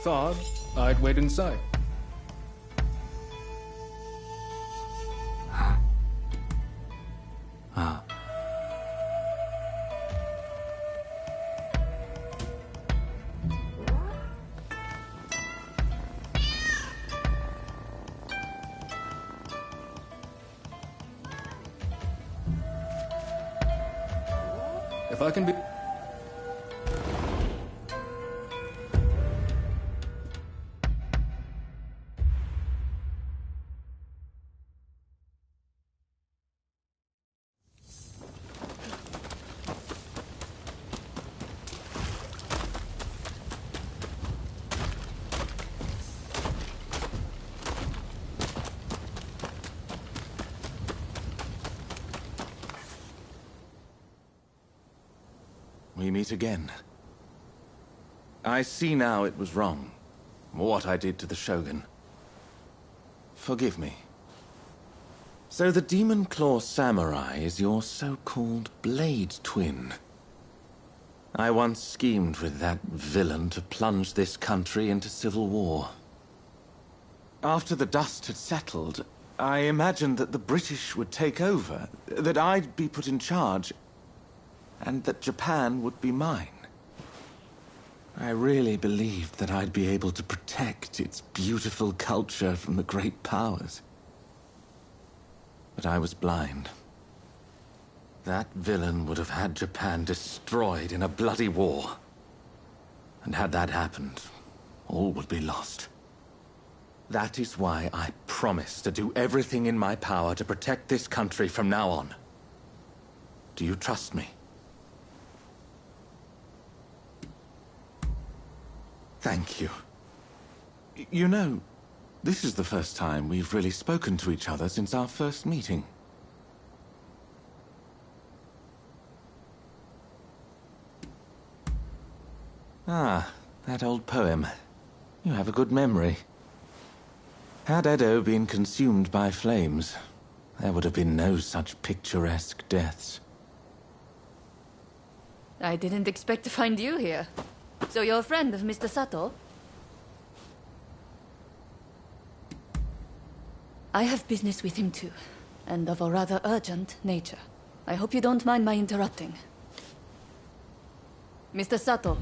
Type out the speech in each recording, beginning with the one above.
thought I'd wait inside. Ah. If I can be... We meet again. I see now it was wrong, what I did to the Shogun. Forgive me. So the Demon Claw Samurai is your so-called blade twin. I once schemed with that villain to plunge this country into civil war. After the dust had settled, I imagined that the British would take over, that I'd be put in charge, and that Japan would be mine. I really believed that I'd be able to protect its beautiful culture from the great powers. But I was blind. That villain would have had Japan destroyed in a bloody war. And had that happened, all would be lost. That is why I promise to do everything in my power to protect this country from now on. Do you trust me? Thank you. You know, this is the first time we've really spoken to each other since our first meeting. Ah, that old poem. You have a good memory. Had Edo been consumed by flames, there would have been no such picturesque deaths. I didn't expect to find you here. So you're a friend of Mr. Sato? I have business with him too, and of a rather urgent nature. I hope you don't mind my interrupting. Mr. Sato,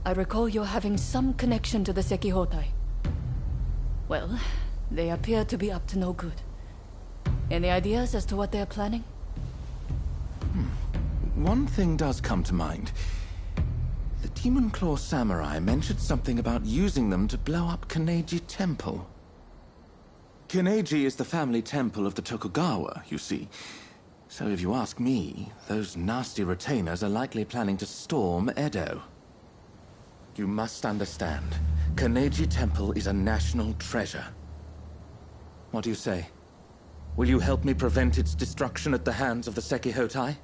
I recall you're having some connection to the Sekihotai. Well, they appear to be up to no good. Any ideas as to what they're planning? One thing does come to mind. The Demon Claw Samurai mentioned something about using them to blow up Kaneji Temple. Kaneji is the family temple of the Tokugawa, you see. So if you ask me, those nasty retainers are likely planning to storm Edo. You must understand, Kaneji Temple is a national treasure. What do you say? Will you help me prevent its destruction at the hands of the Sekihotai?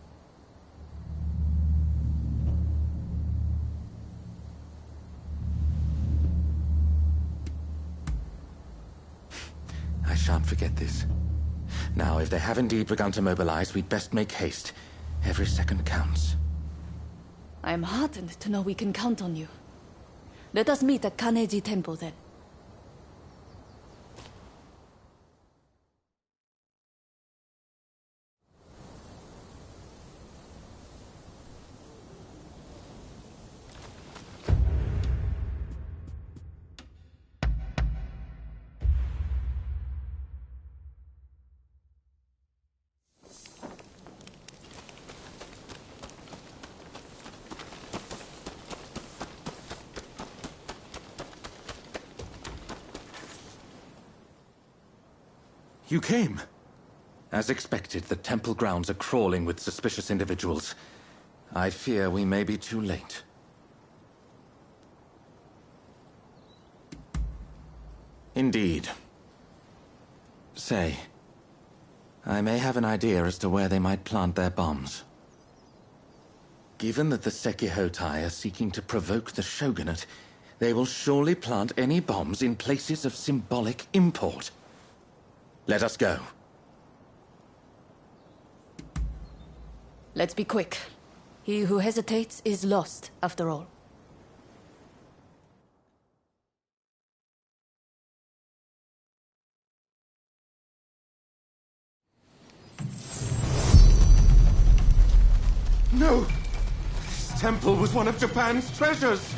I shan't forget this. Now, if they have indeed begun to mobilize, we'd best make haste. Every second counts. I am heartened to know we can count on you. Let us meet at Kaneji Temple then. You came. As expected, the temple grounds are crawling with suspicious individuals. I fear we may be too late. Indeed. Say, I may have an idea as to where they might plant their bombs. Given that the Sekihotai are seeking to provoke the shogunate, they will surely plant any bombs in places of symbolic import. Let us go. Let's be quick. He who hesitates is lost, after all. temple was one of Japan's treasures!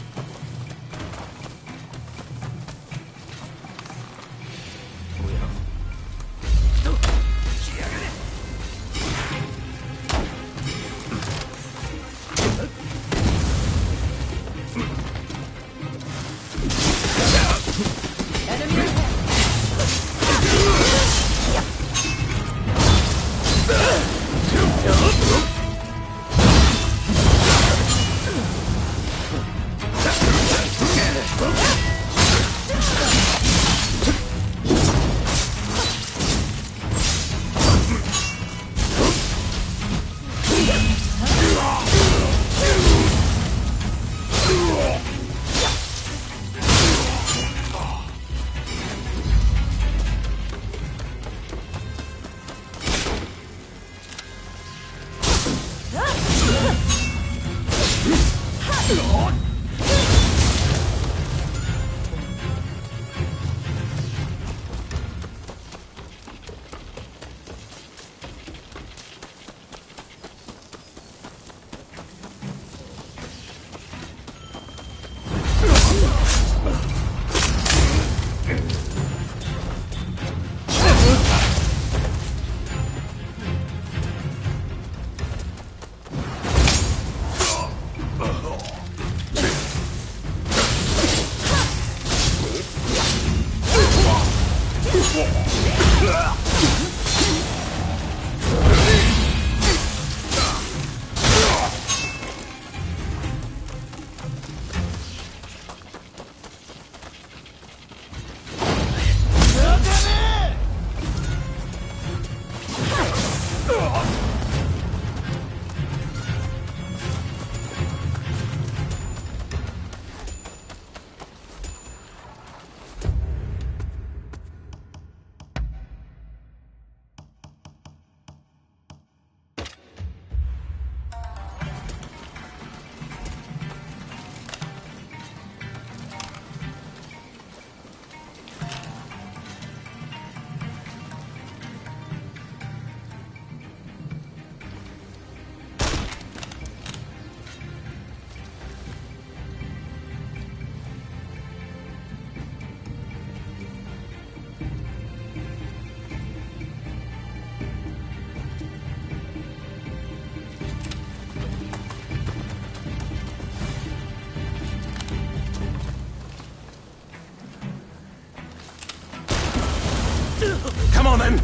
Come on, then!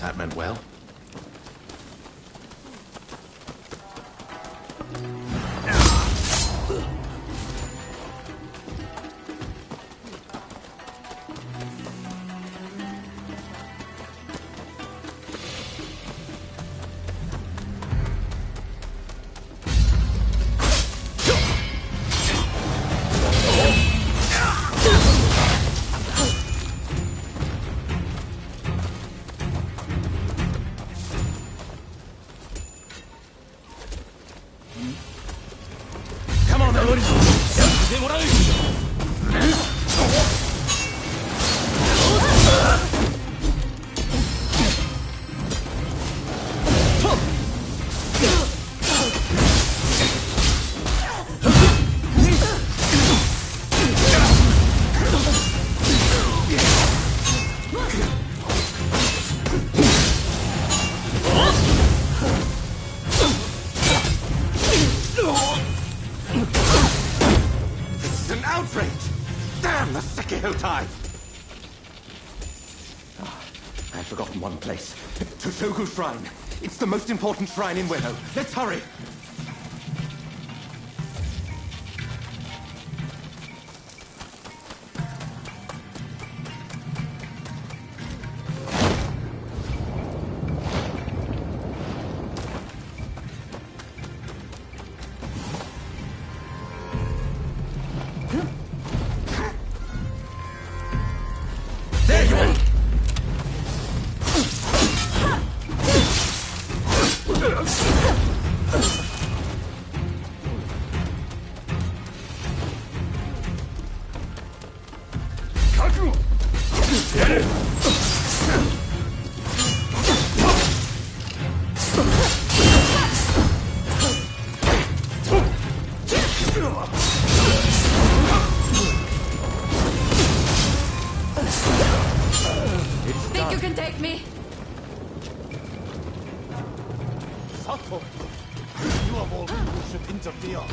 That meant well. I've forgotten one place. Toshogu Shrine. It's the most important shrine in Ueno. Let's hurry! There you are! Think you can take me? Sato! You of all people should interfere.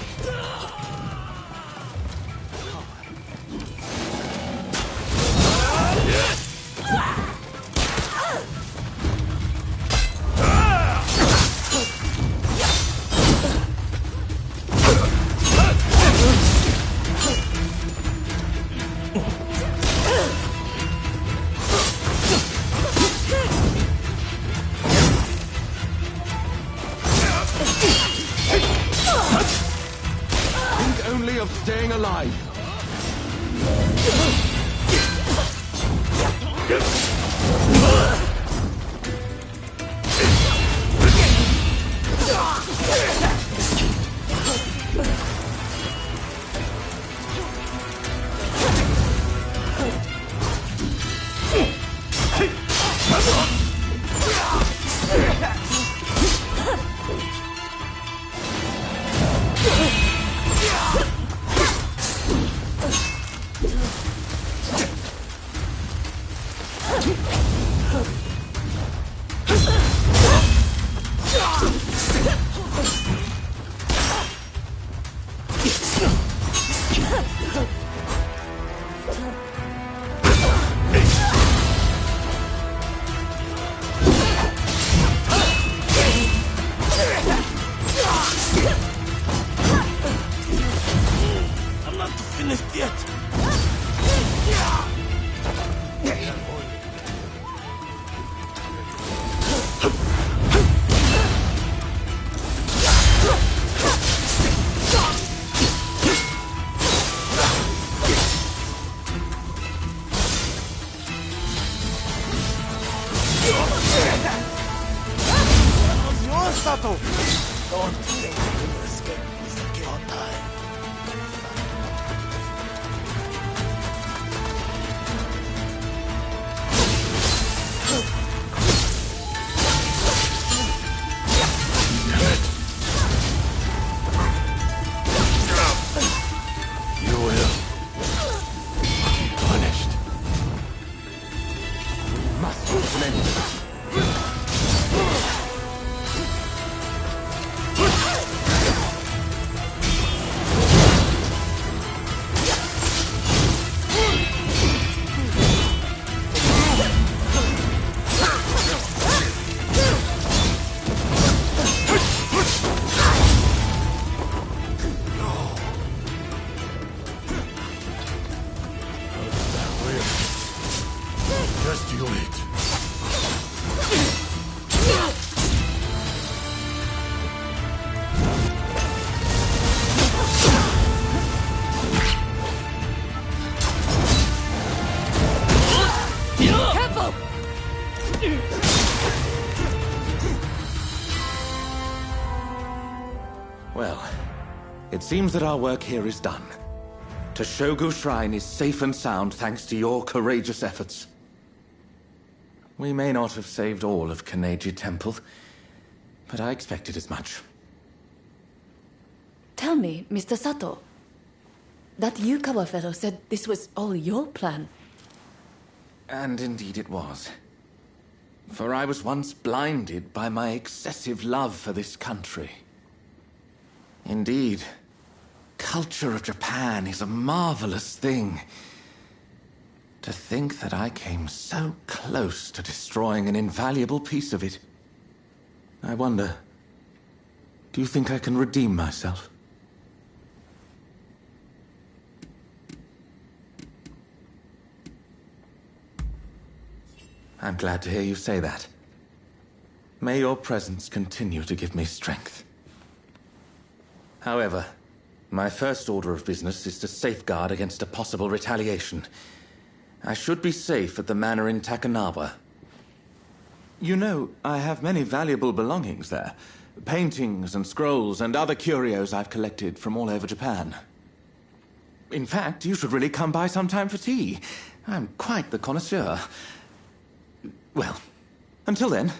Think only of staying alive. I'm not finished yet! How's yours, Sato? Don't think you will escape this Kyotai. You will be punished. We must put an end to this. Just you wait. Careful! Well, it seems that our work here is done. Toshogu Shrine is safe and sound thanks to your courageous efforts. We may not have saved all of Kaneji Temple, but I expected as much. Tell me, Mr. Sato. That Yukawa fellow said this was all your plan. And indeed it was. For I was once blinded by my excessive love for this country. Indeed, culture of Japan is a marvelous thing. To think that I came so close to destroying an invaluable piece of it. I wonder, do you think I can redeem myself? I'm glad to hear you say that. May your presence continue to give me strength. However, My first order of business is to safeguard against a possible retaliation. I should be safe at the manor in Takanawa. You know, I have many valuable belongings there. Paintings and scrolls and other curios I've collected from all over Japan. In fact, you should really come by sometime for tea. I'm quite the connoisseur. Well, until then...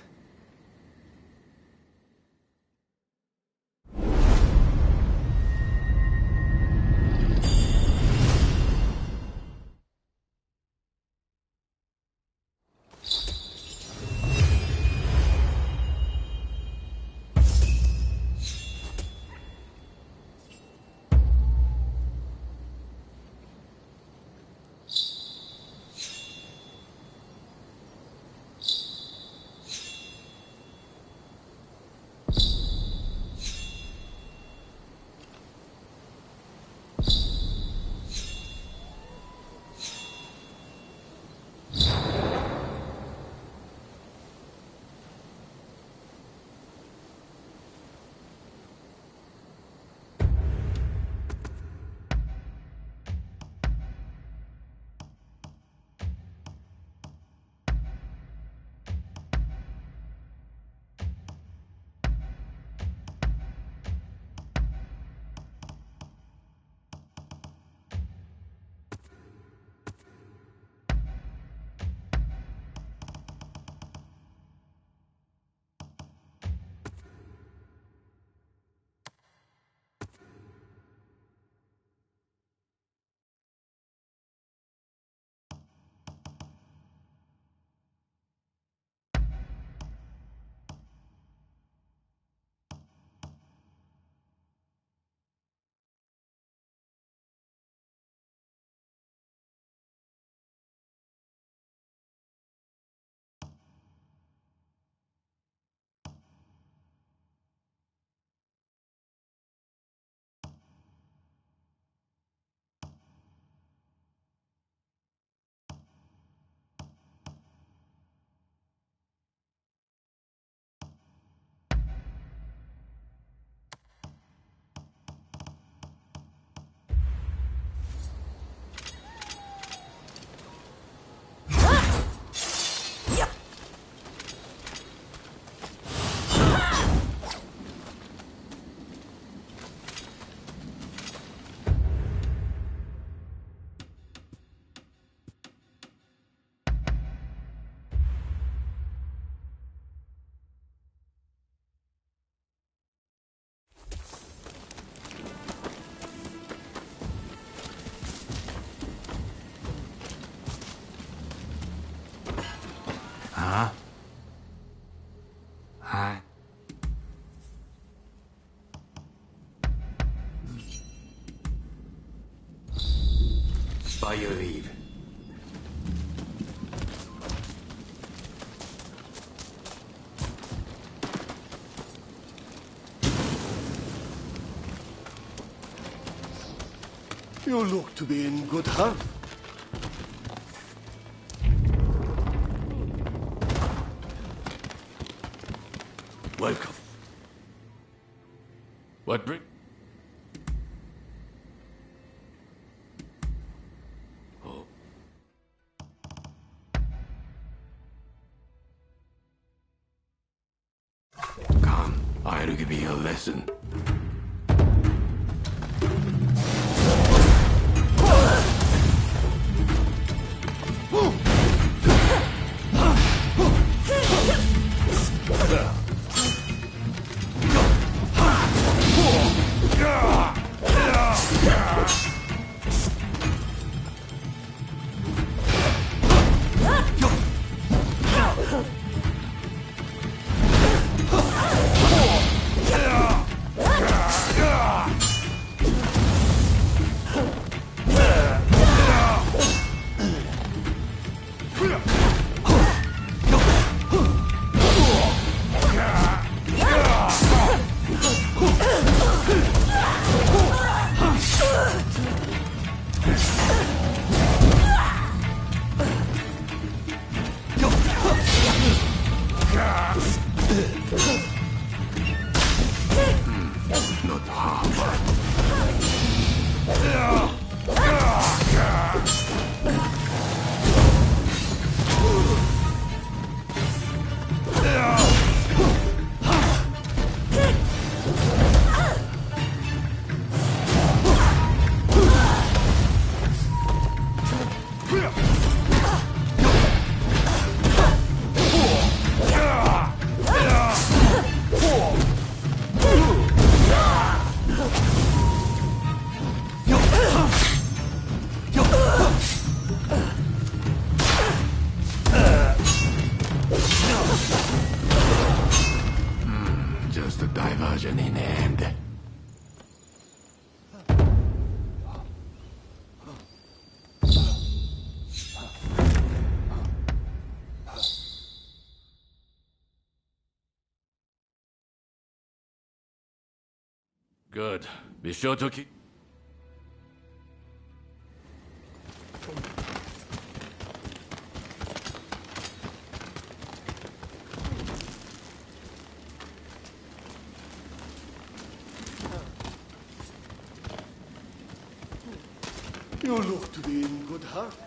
By your leave. You look to be in good health. Welcome. What bring? Oh. Come, I'll give you a lesson. Good. Be sure to keep... You look to be in good health.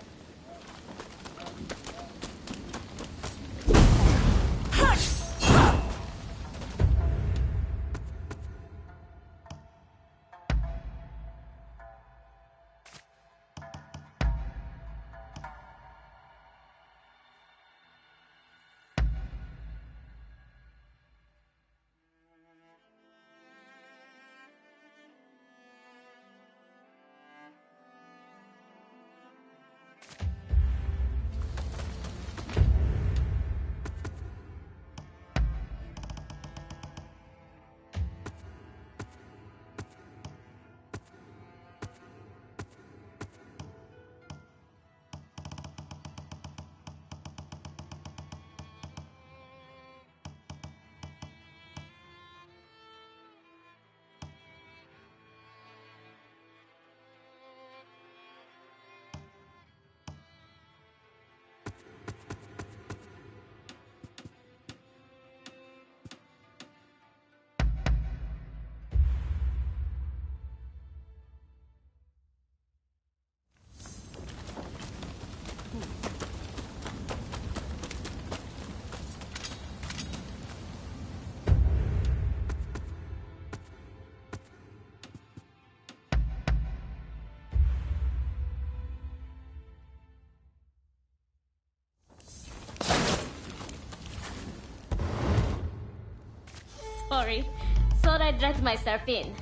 Sorry. Thought I'd let myself in.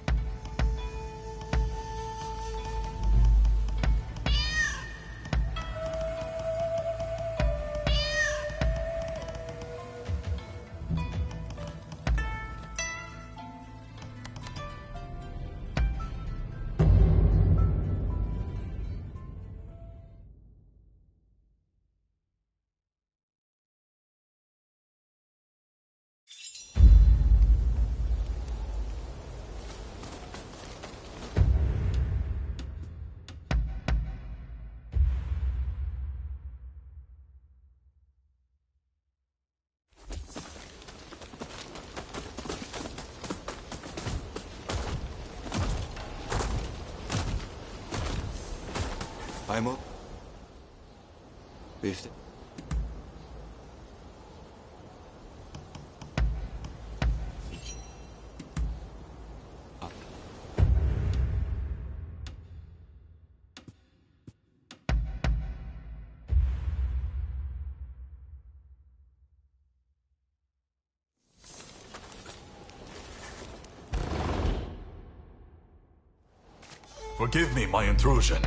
I'm up. Beefed. Forgive me my intrusion.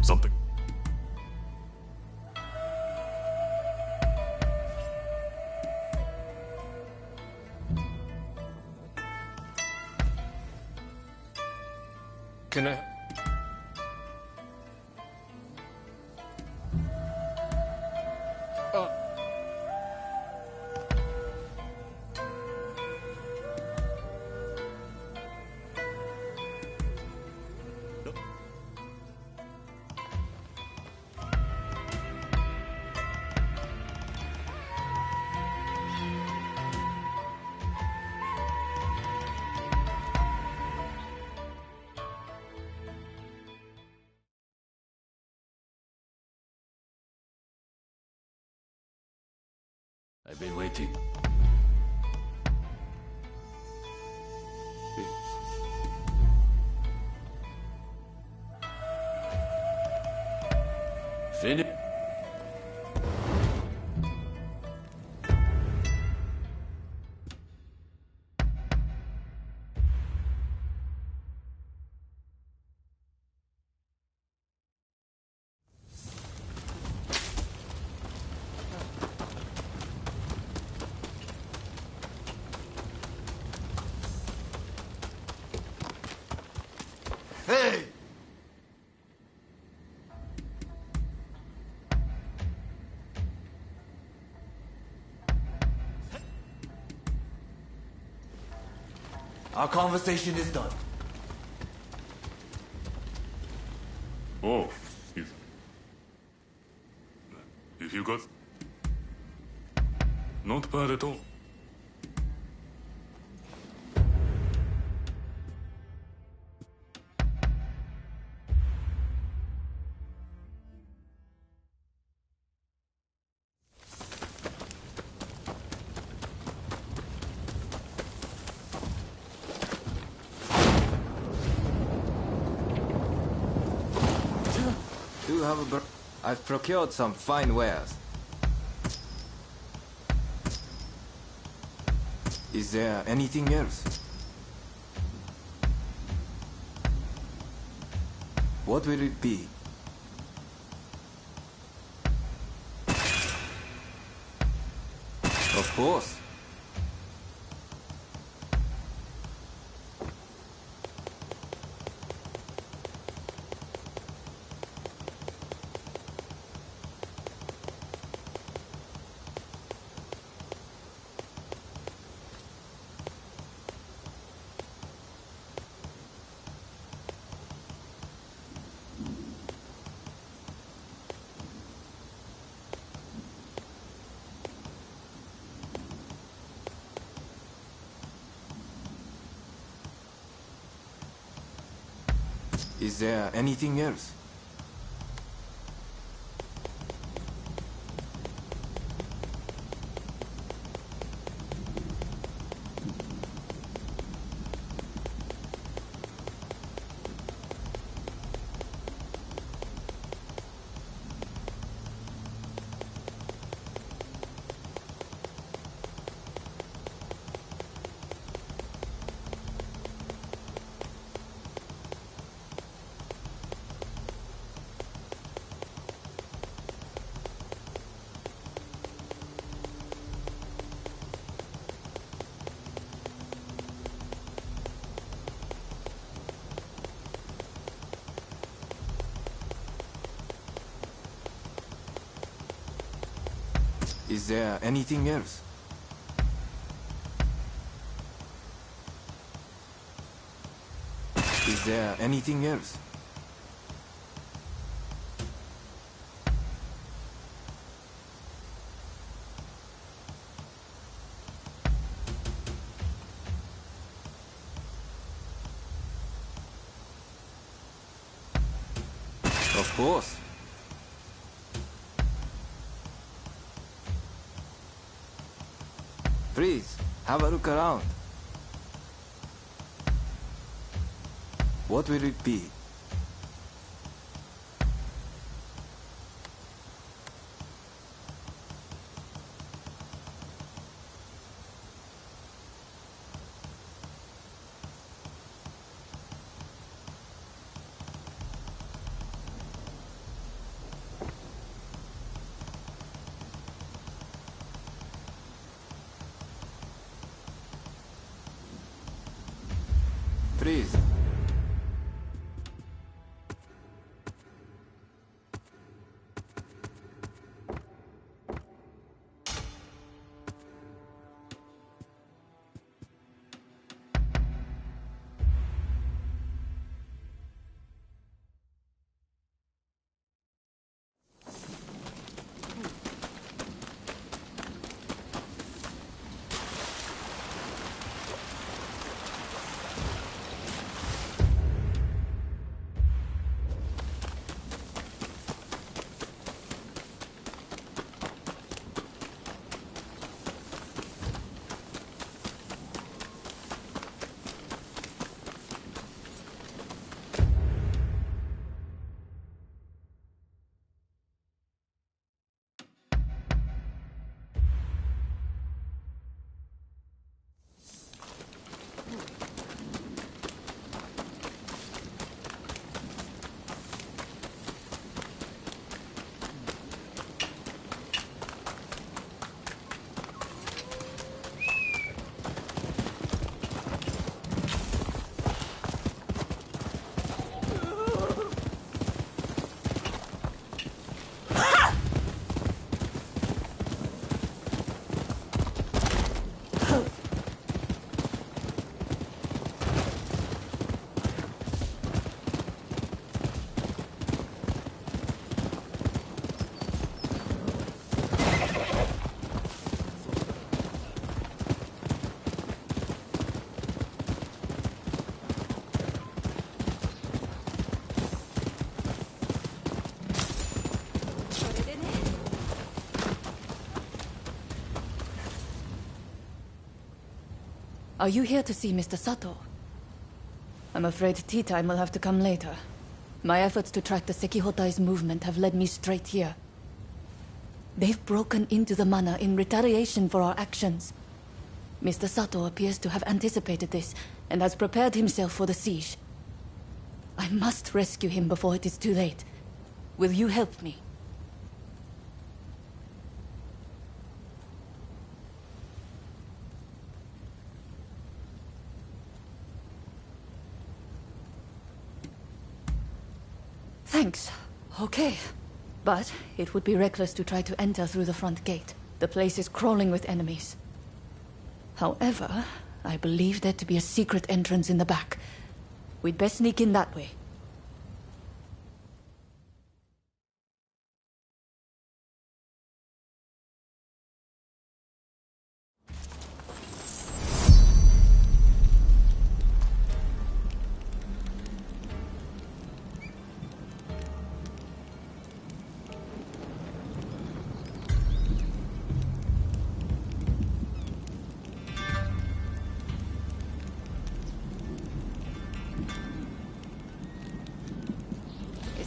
Something. Can I... I've been waiting. Finish. Hey! Our conversation is done. Oh, if you got... Not bad at all. Do you have a I've procured some fine wares. Is there anything else? What will it be? Of course. Is there anything else? Is there anything else? Is there anything else? Of course. Please, have a look around. What will it be? Please. Are you here to see Mr. Sato? I'm afraid tea time will have to come later. My efforts to track the Sekihotai's movement have led me straight here. They've broken into the mana in retaliation for our actions. Mr. Sato appears to have anticipated this and has prepared himself for the siege. I must rescue him before it is too late. Will you help me? Thanks. Okay. But it would be reckless to try to enter through the front gate. The place is crawling with enemies. However, I believe there to be a secret entrance in the back. We'd best sneak in that way.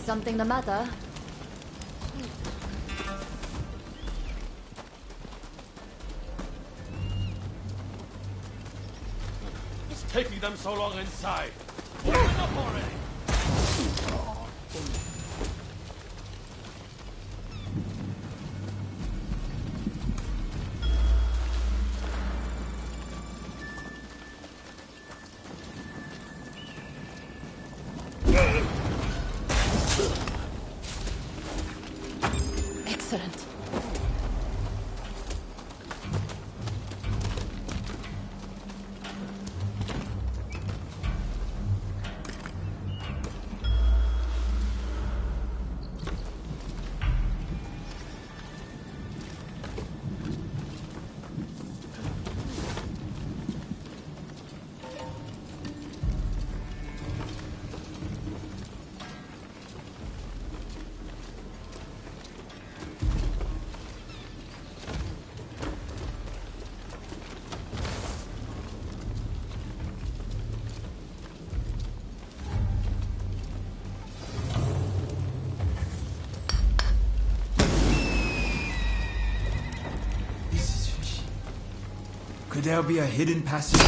Something the matter? It's taking them so long inside. Open up already! Excellent. Could there be a hidden passage?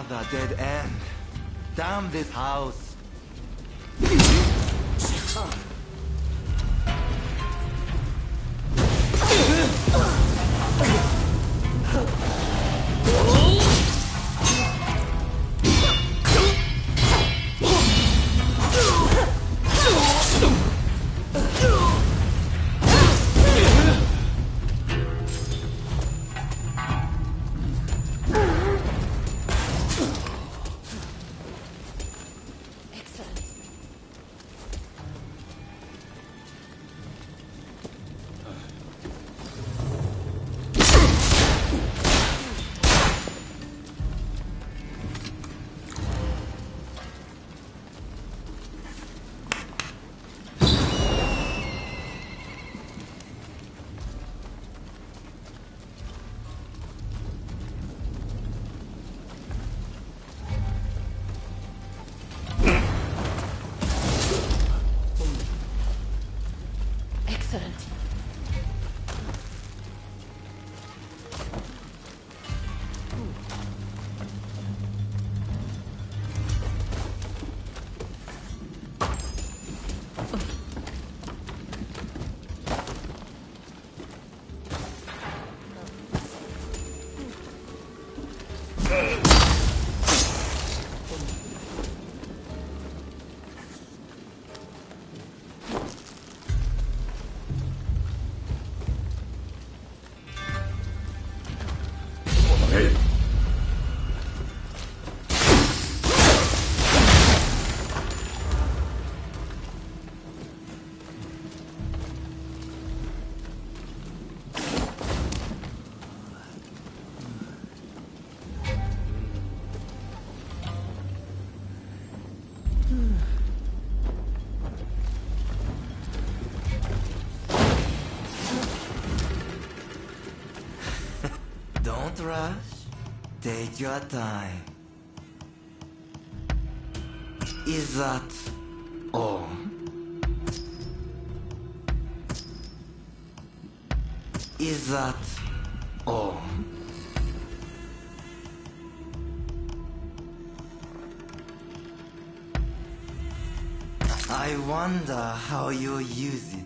Another dead end. Damn this house. rush. Take your time. Is that all? Is that all? I wonder how you use it.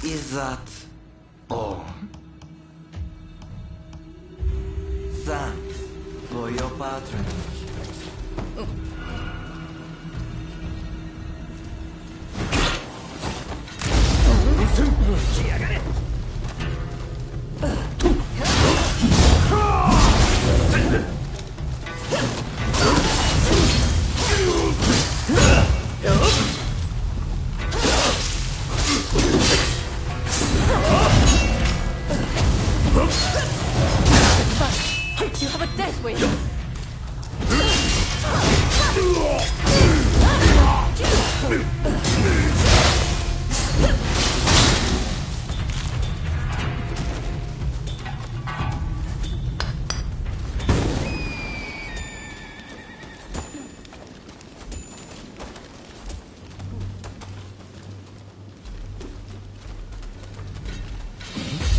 Is that all? Thanks for your patronage. You have a death wish.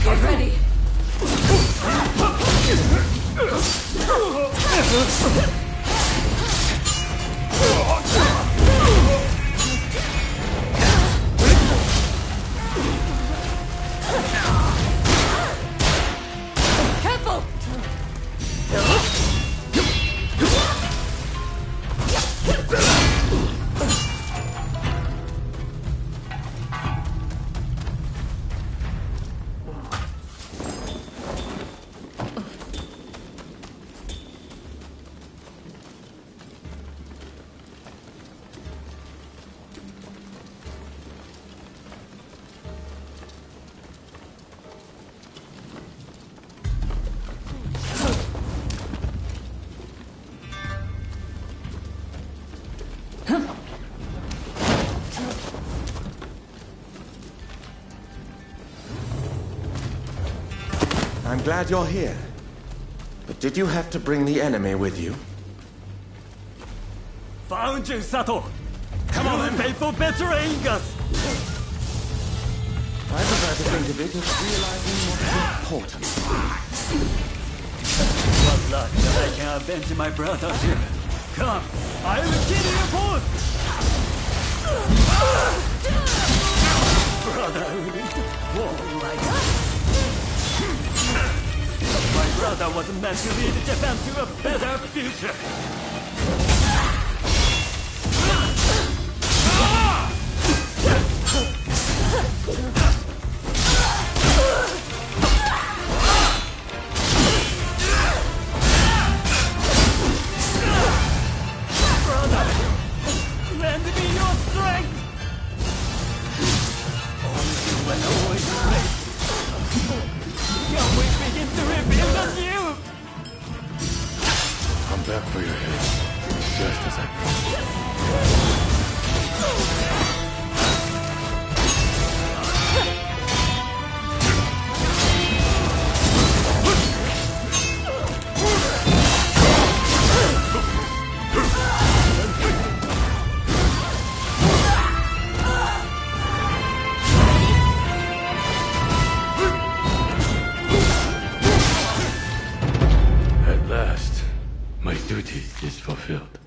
Get ready. Careful! I'm glad you're here. But did you have to bring the enemy with you? Found you, Sato! Come on, then! Faithful betraying us! I prefer to think of it as realizing what's important. What luck that I can avenge my brother here. Come, I will kill you both! Brotherhood, war like my brother was meant to lead Japan to a better future. Brother, lend me your strength. Only when always great. Can we begin to rebuild anew? I'm back for your head, just as I promised. At last, my duty is fulfilled.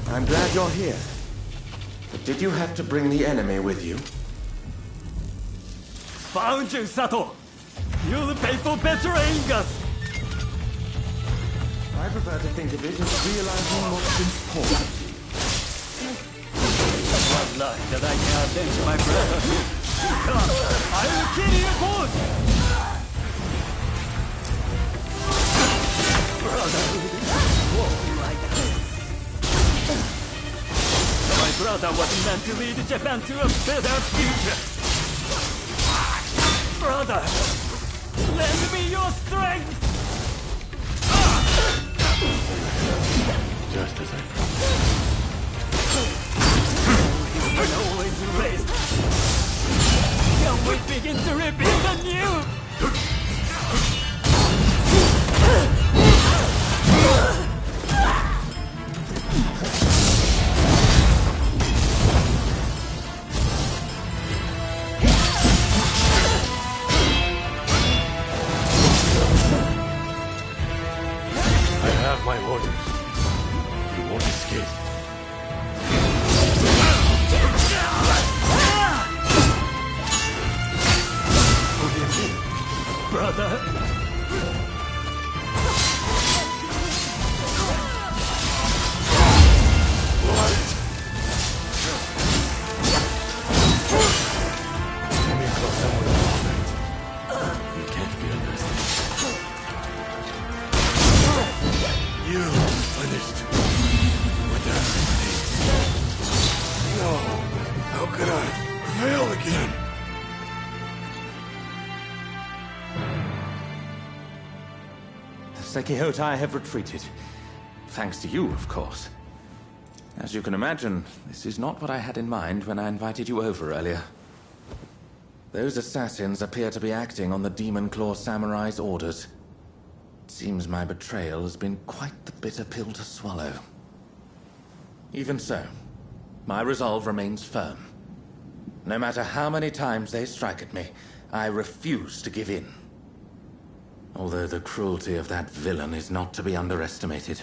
I'm glad you're here. But did you have to bring the enemy with you? Found you, Sato! You'll pay for betraying us! I prefer to think of it as realizing what's important. What luck that I can avenge my brother here. Come, I will kill you both! Brotherhood, war like this. man to lead Japan to a better future. Brother, lend me your strength! Just as I And always raised. Can we begin to rebuild anew? I have my orders. You won't escape. Brother. Enemy close somewhere along. You can't be underestimated. You finished with that No. How could I fail again? The Sekihotai have retreated. Thanks to you, of course. As you can imagine, this is not what I had in mind when I invited you over earlier. Those assassins appear to be acting on the Demon Claw Samurai's orders. It seems my betrayal has been quite the bitter pill to swallow. Even so, my resolve remains firm. No matter how many times they strike at me, I refuse to give in. Although the cruelty of that villain is not to be underestimated.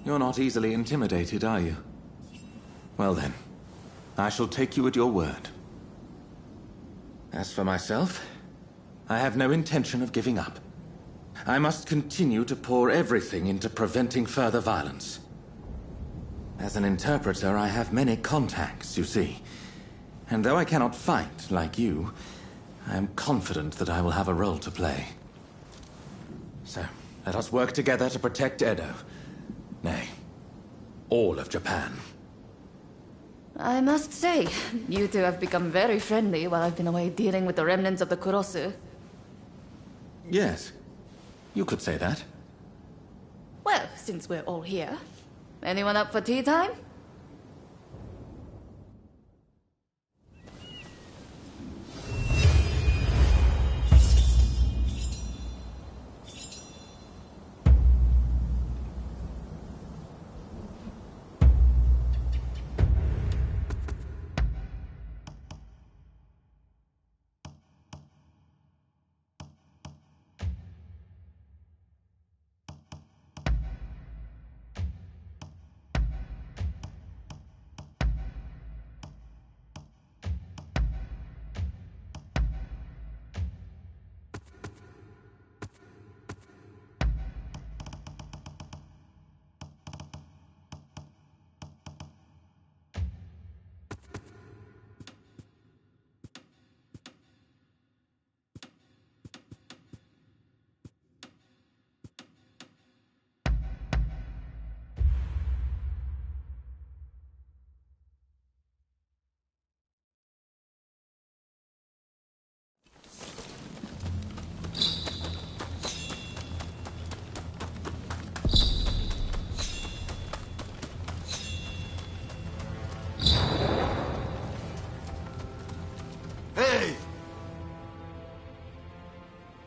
You're not easily intimidated, are you? Well then, I shall take you at your word. As for myself, I have no intention of giving up. I must continue to pour everything into preventing further violence. As an interpreter, I have many contacts, you see. And though I cannot fight like you, I am confident that I will have a role to play. So, let us work together to protect Edo. Nay, all of Japan. I must say, you two have become very friendly while I've been away dealing with the remnants of the Kurosu. Yes, you could say that. Well, since we're all here, anyone up for tea time?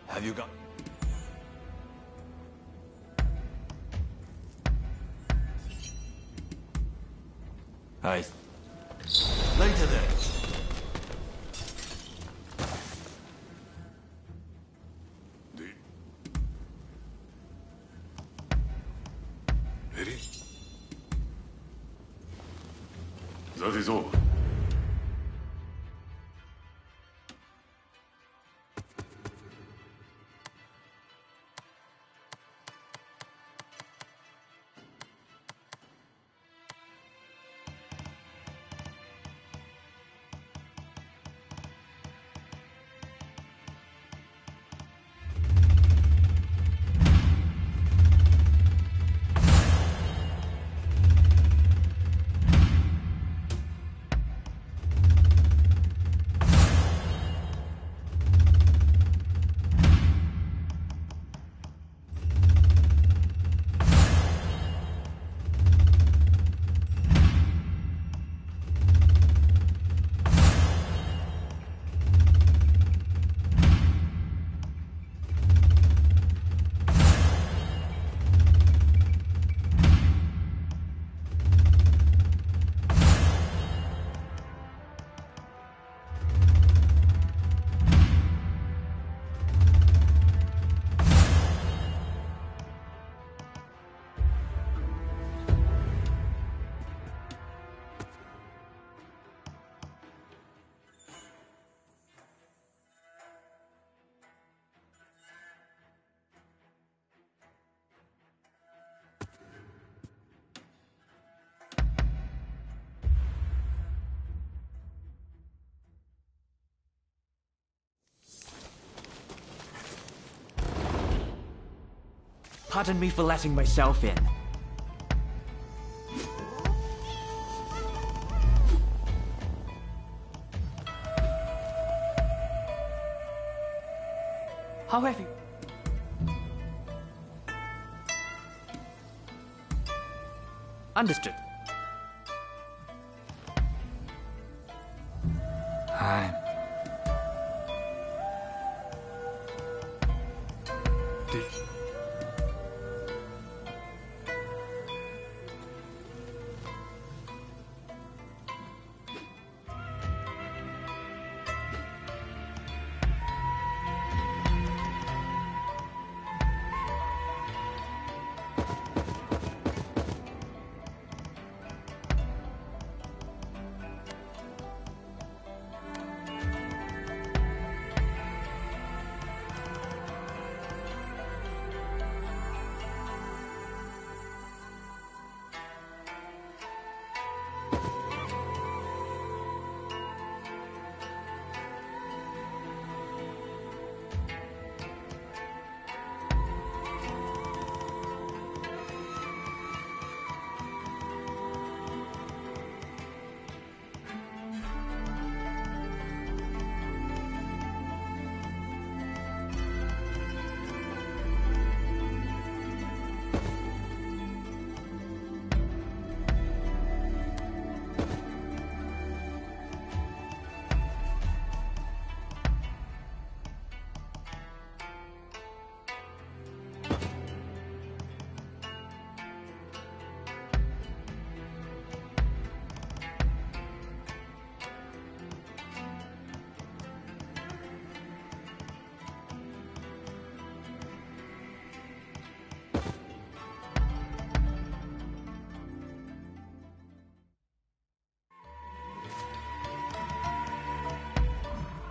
Have you got... I... Later then. Ready? That is all. Pardon me for letting myself in. How have you... Understood. Hi.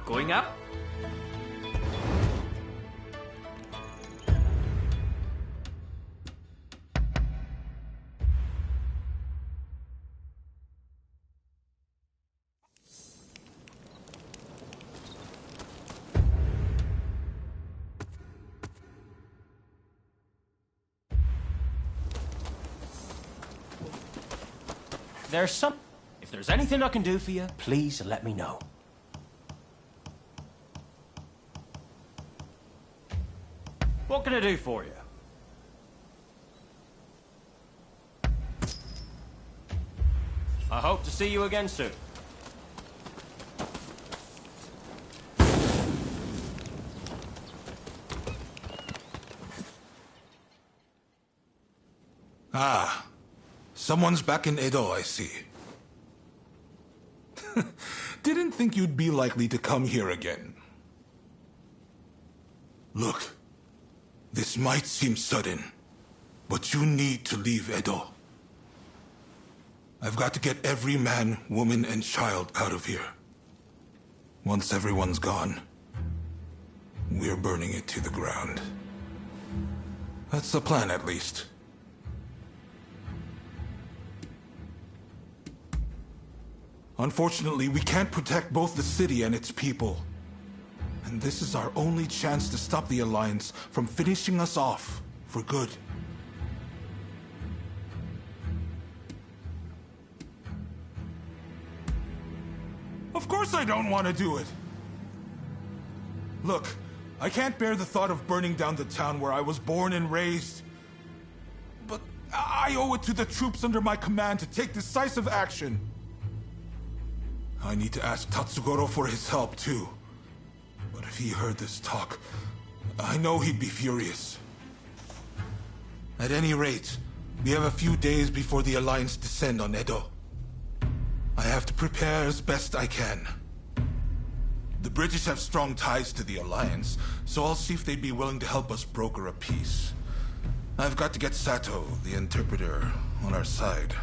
Going up? If there's anything I can do for you, please let me know. What can I do for you? I hope to see you again soon. Ah, someone's back in Edo, I see. didn't think you'd be likely to come here again. Look, this might seem sudden, but you need to leave Edo. I've got to get every man, woman, and child out of here. Once everyone's gone, we're burning it to the ground. That's the plan, at least. Unfortunately, we can't protect both the city and its people. And this is our only chance to stop the Alliance from finishing us off for good. Of course I don't want to do it! Look, I can't bear the thought of burning down the town where I was born and raised. But I owe it to the troops under my command to take decisive action. I need to ask Tatsugoro for his help, too. But if he heard this talk, I know he'd be furious. At any rate, we have a few days before the Alliance descend on Edo. I have to prepare as best I can. The British have strong ties to the Alliance, so I'll see if they'd be willing to help us broker a peace. I've got to get Sato, the interpreter, on our side.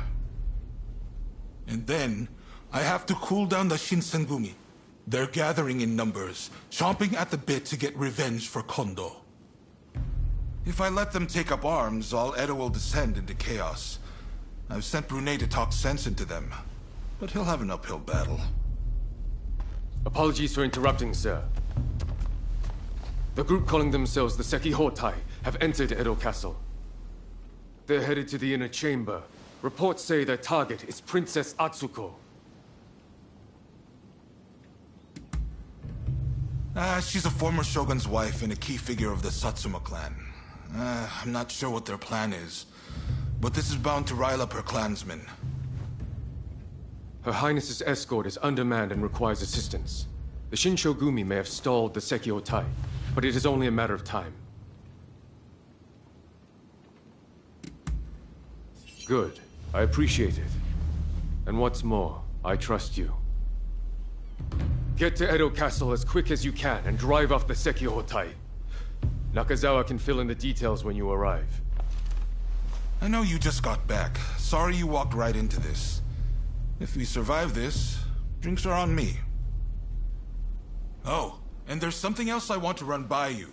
And then, I have to cool down the Shinsengumi. They're gathering in numbers, chomping at the bit to get revenge for Kondo. If I let them take up arms, all Edo will descend into chaos. I've sent Brunei to talk sense into them, but he'll have an uphill battle. Apologies for interrupting, sir. The group calling themselves the Sekihotai have entered Edo Castle. They're headed to the inner chamber. Reports say their target is Princess Atsuko. She's a former shogun's wife and a key figure of the Satsuma clan. I'm not sure what their plan is, but this is bound to rile up her clansmen. Her Highness's escort is undermanned and requires assistance. The Shinshogumi may have stalled the Sekihotai, but it is only a matter of time. Good. I appreciate it. And what's more, I trust you. Get to Edo Castle as quick as you can and drive off the Sekihotai. Nakazawa can fill in the details when you arrive. I know you just got back. Sorry you walked right into this. If we survive this, drinks are on me. Oh, and there's something else I want to run by you.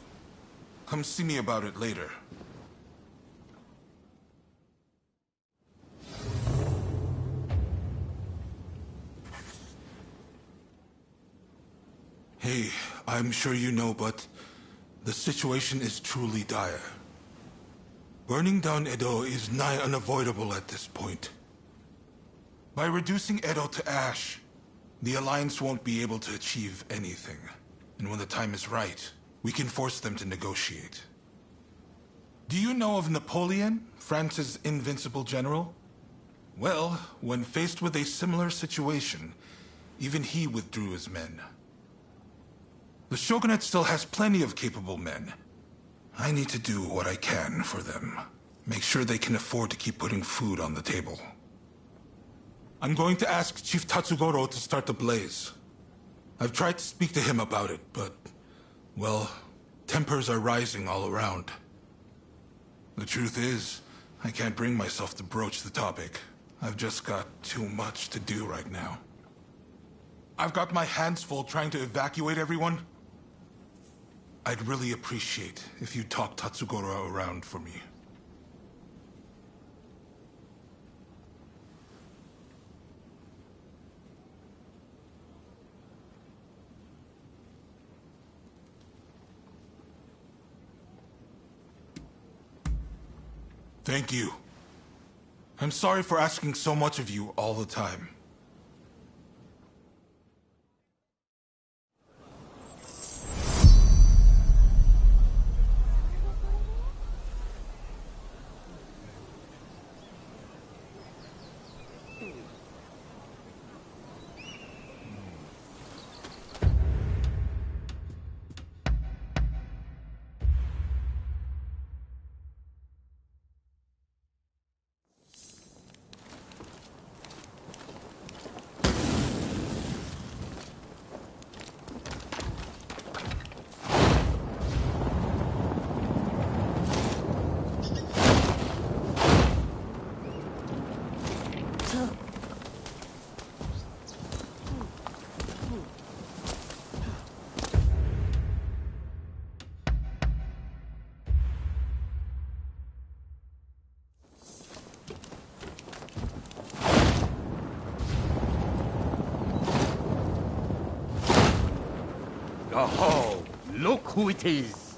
Come see me about it later. Hey, I'm sure you know, but the situation is truly dire. Burning down Edo is nigh unavoidable at this point. By reducing Edo to ash, the Alliance won't be able to achieve anything. And when the time is right, we can force them to negotiate. Do you know of Napoleon, France's invincible general? Well, when faced with a similar situation, even he withdrew his men. The Shogunate still has plenty of capable men. I need to do what I can for them. Make sure they can afford to keep putting food on the table. I'm going to ask Chief Tatsugoro to start the blaze. I've tried to speak to him about it, but, well, tempers are rising all around. The truth is, I can't bring myself to broach the topic. I've just got too much to do right now. I've got my hands full trying to evacuate everyone. I'd really appreciate if you talk Tatsugoro around for me. Thank you. I'm sorry for asking so much of you all the time. Oh, look who it is!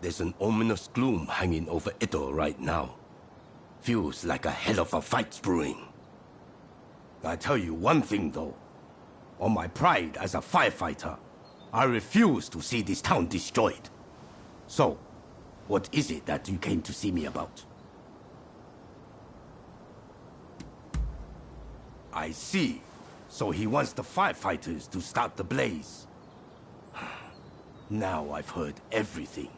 There's an ominous gloom hanging over Edo right now. Feels like a hell of a fight's brewing. I tell you one thing though. On my pride as a firefighter, I refuse to see this town destroyed. So, what is it that you came to see me about? I see. So he wants the firefighters to start the blaze. Now I've heard everything.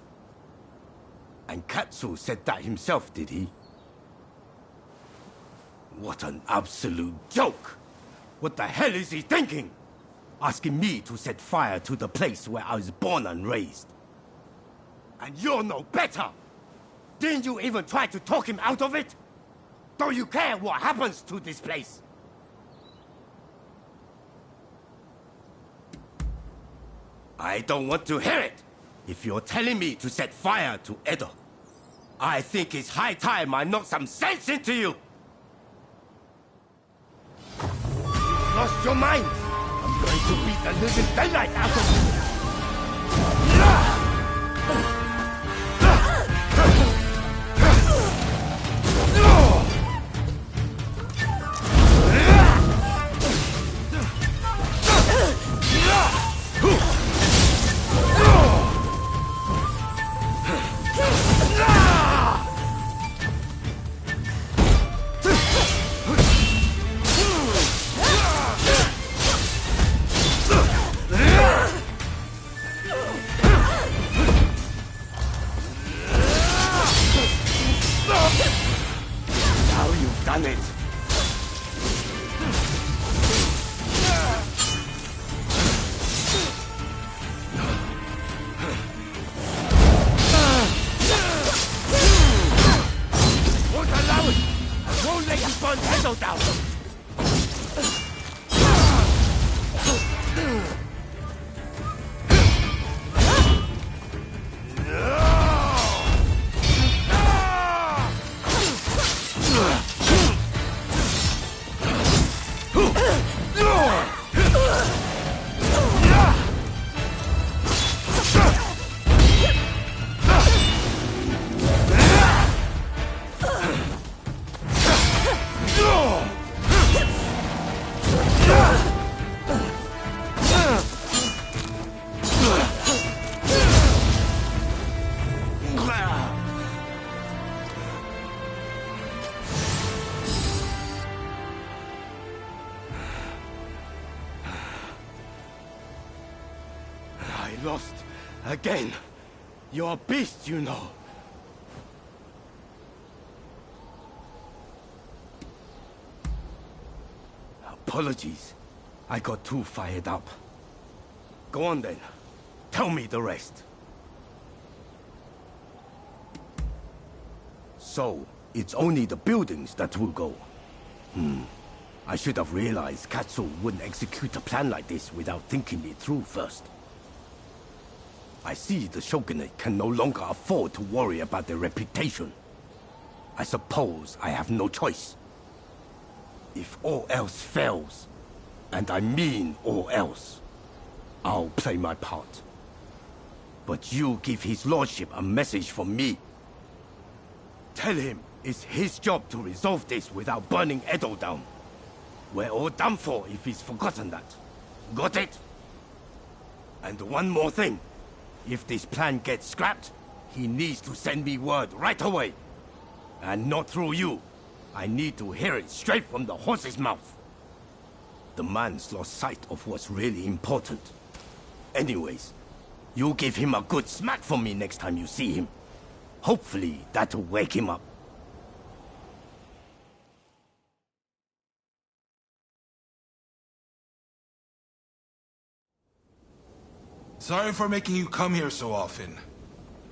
And Katsu said that himself, did he? What an absolute joke! What the hell is he thinking? Asking me to set fire to the place where I was born and raised. And you're no better! Didn't you even try to talk him out of it? Don't you care what happens to this place? I don't want to hear it! If you're telling me to set fire to Edo, I think it's high time I knock some sense into you! You've lost your mind! I'm going to beat the living daylight out of you! Lost again. You're a beast, you know. Apologies. I got too fired up. Go on then. Tell me the rest. So, it's only the buildings that will go. I should have realized Katsu wouldn't execute a plan like this without thinking it through first. I see the Shogunate can no longer afford to worry about their reputation. I suppose I have no choice. If all else fails, and I mean all else, I'll play my part. But you give his lordship a message from me. Tell him it's his job to resolve this without burning Edo down. We're all done for if he's forgotten that. Got it? And one more thing. If this plan gets scrapped, he needs to send me word right away. And not through you. I need to hear it straight from the horse's mouth. The man's lost sight of what's really important. Anyways, you give him a good smack from me next time you see him. Hopefully, that'll wake him up. Sorry for making you come here so often.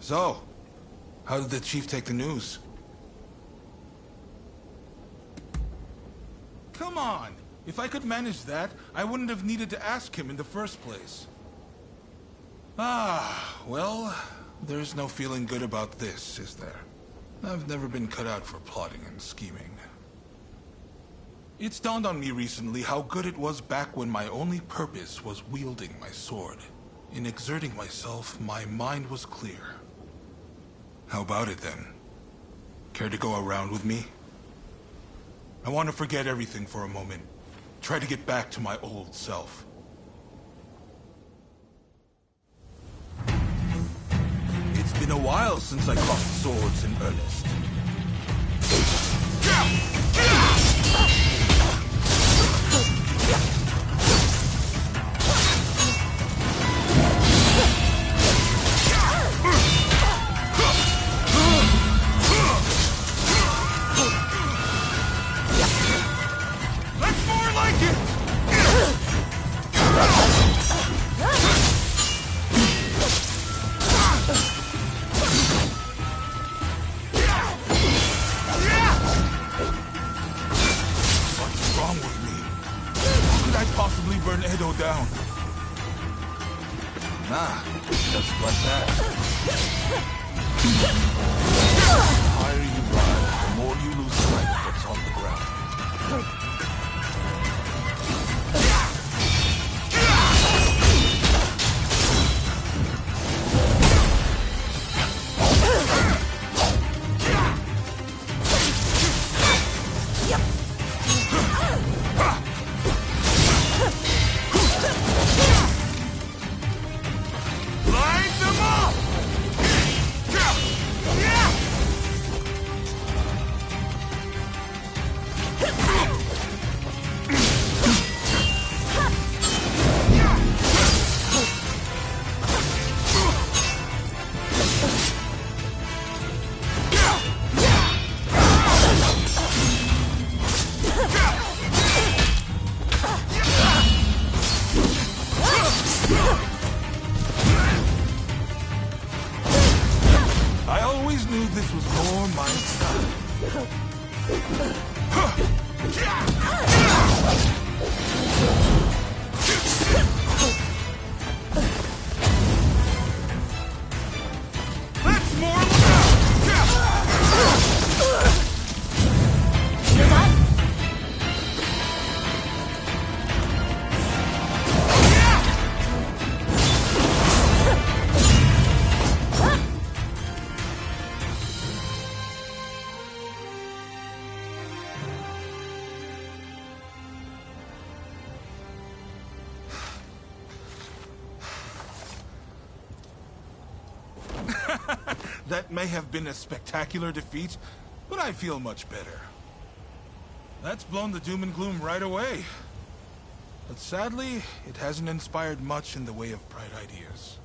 So, How did the chief take the news? Come on! If I could manage that, I wouldn't have needed to ask him in the first place. Ah, well, there's no feeling good about this, is there? I've never been cut out for plotting and scheming. It's dawned on me recently how good it was back when my only purpose was wielding my sword. In exerting myself, my mind was clear. How about it then? Care to go around with me? I want to forget everything for a moment. Try to get back to my old self. It's been a while since I crossed swords in earnest. That's more like it! What's wrong with me? How could I possibly burn Edo down? Nah, just like that. The higher you rise, the more you lose sight of what's on the ground. Light them up! I always knew this was more my style. That's more That may have been a spectacular defeat, but I feel much better. That's blown the doom and gloom right away. But sadly, it hasn't inspired much in the way of bright ideas.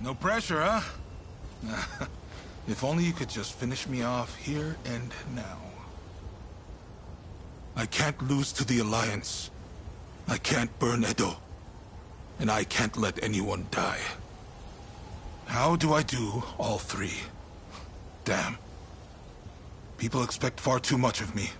No pressure, huh? If only you could just finish me off here and now. I can't lose to the Alliance. I can't burn Edo. And I can't let anyone die. How do I do all three? Damn. People expect far too much of me.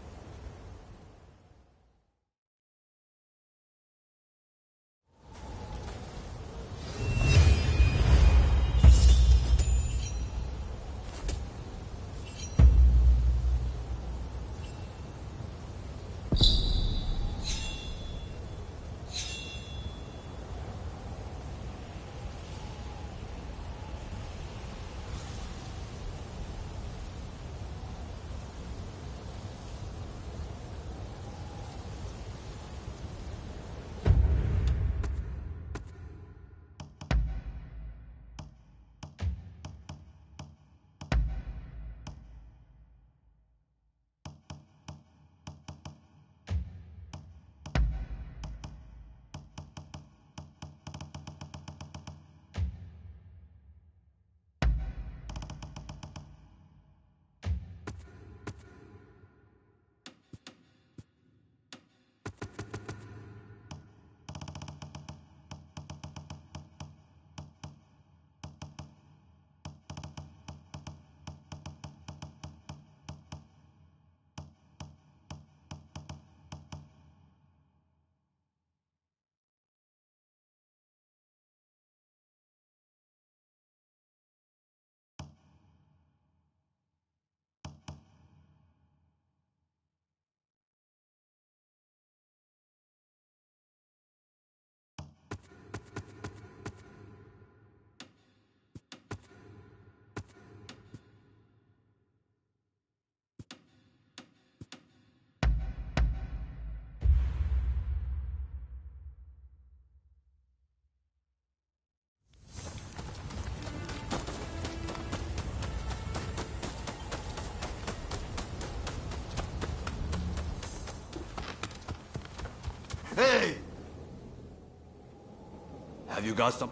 Hey! Have you got some?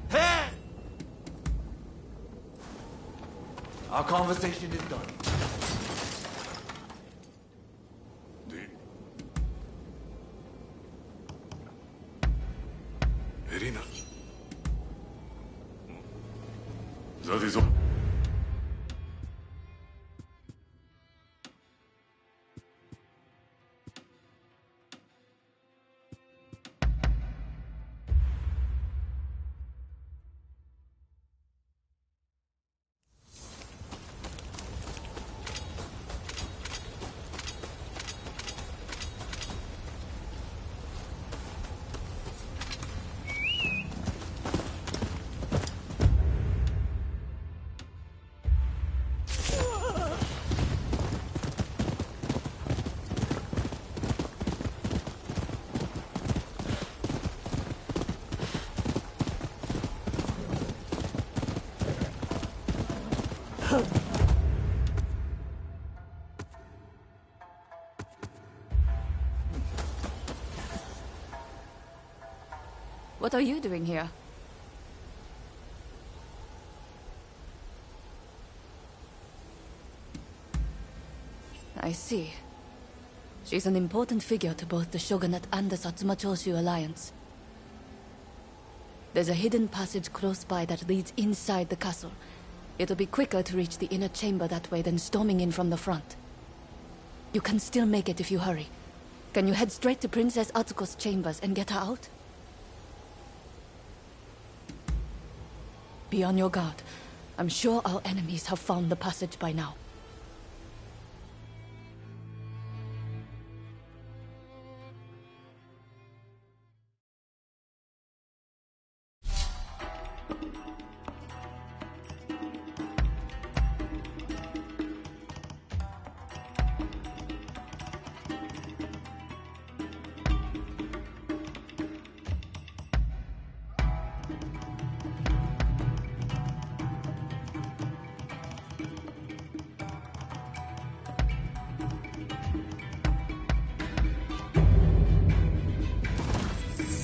Hey! Our conversation is done. Irina. That is all. What are you doing here? I see. She's an important figure to both the Shogunate and the Satsuma-Choshu alliance. There's a hidden passage close by that leads inside the castle. It'll be quicker to reach the inner chamber that way than storming in from the front. You can still make it if you hurry. Can you head straight to Princess Atsuko's chambers and get her out? Be on your guard. I'm sure our enemies have found the passage by now.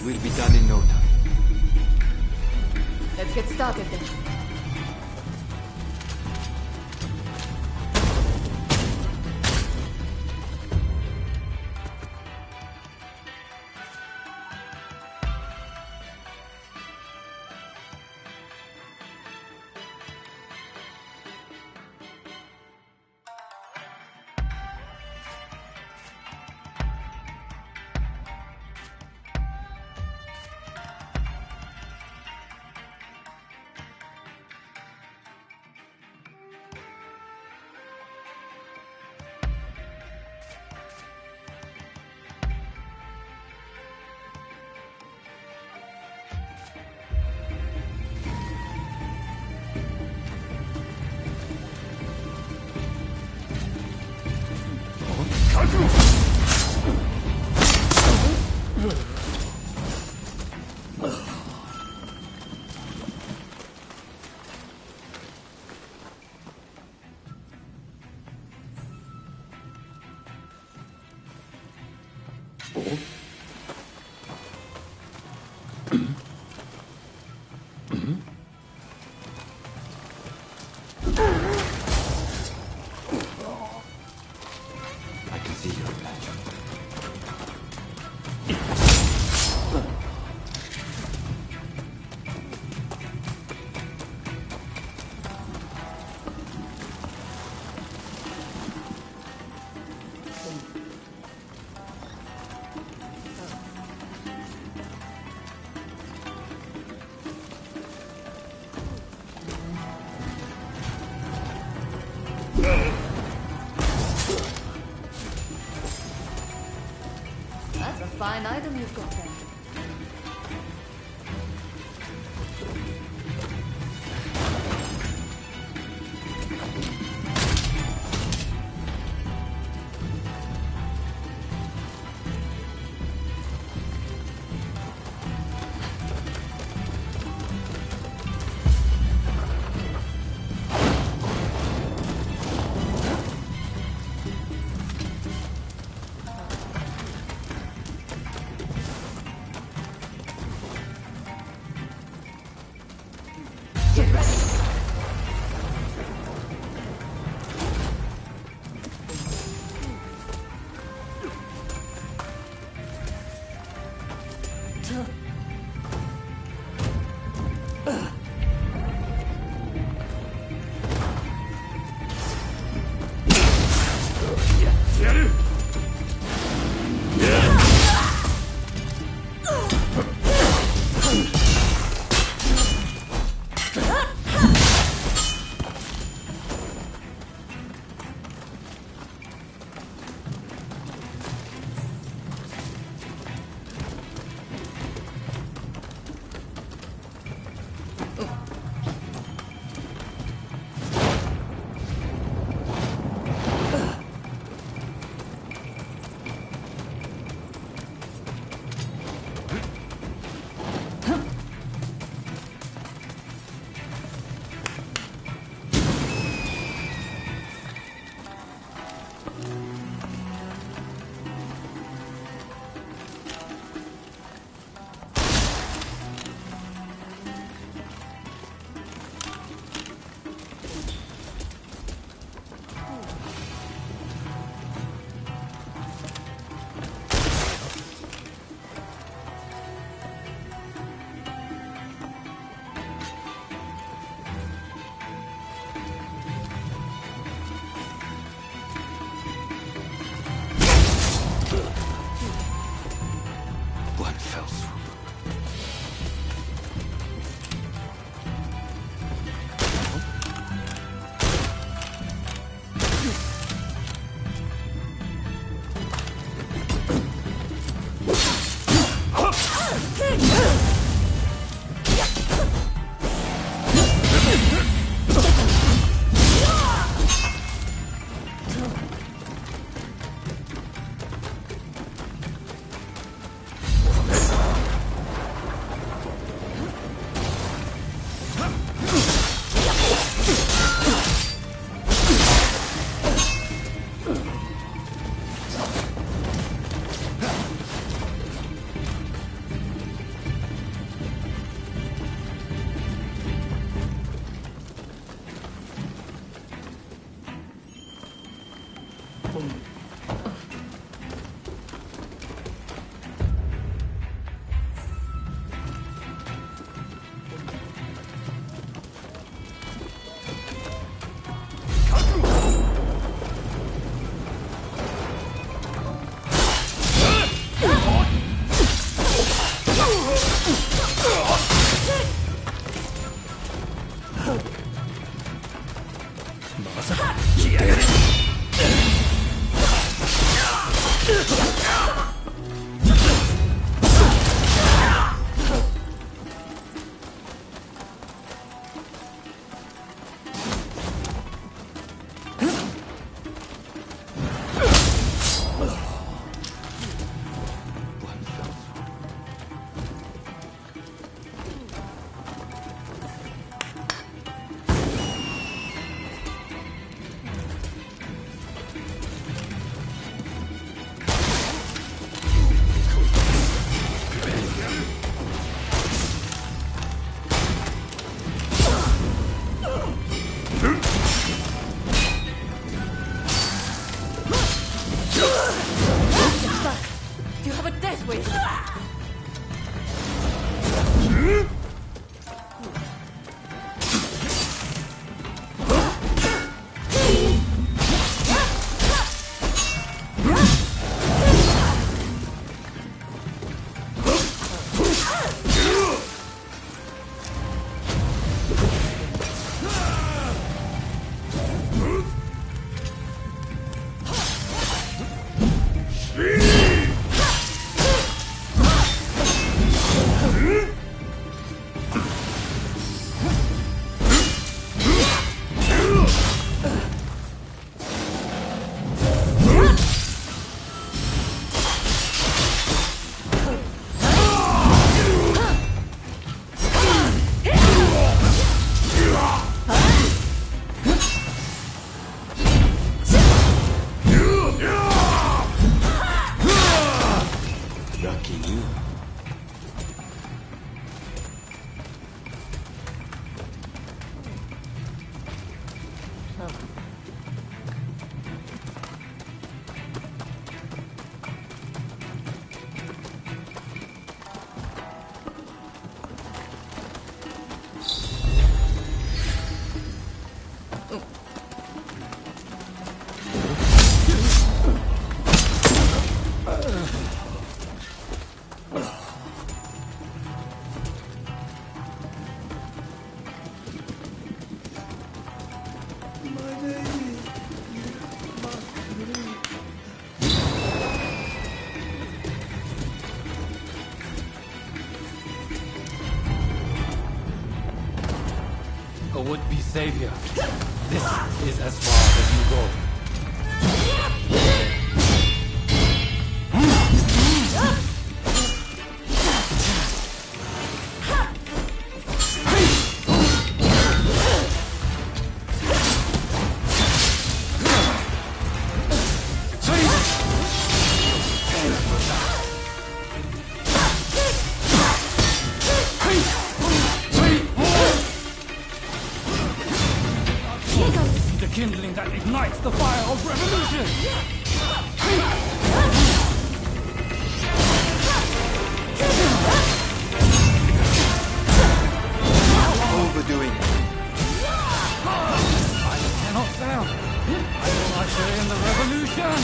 We'll be done in no time. Let's get started then. I can see your patch. That's a fine item you've got there. You have a death wish. A would-be savior. This is as far as you go. Kindling that ignites the fire of revolution! Overdoing it. I cannot fail. I will usher in the revolution!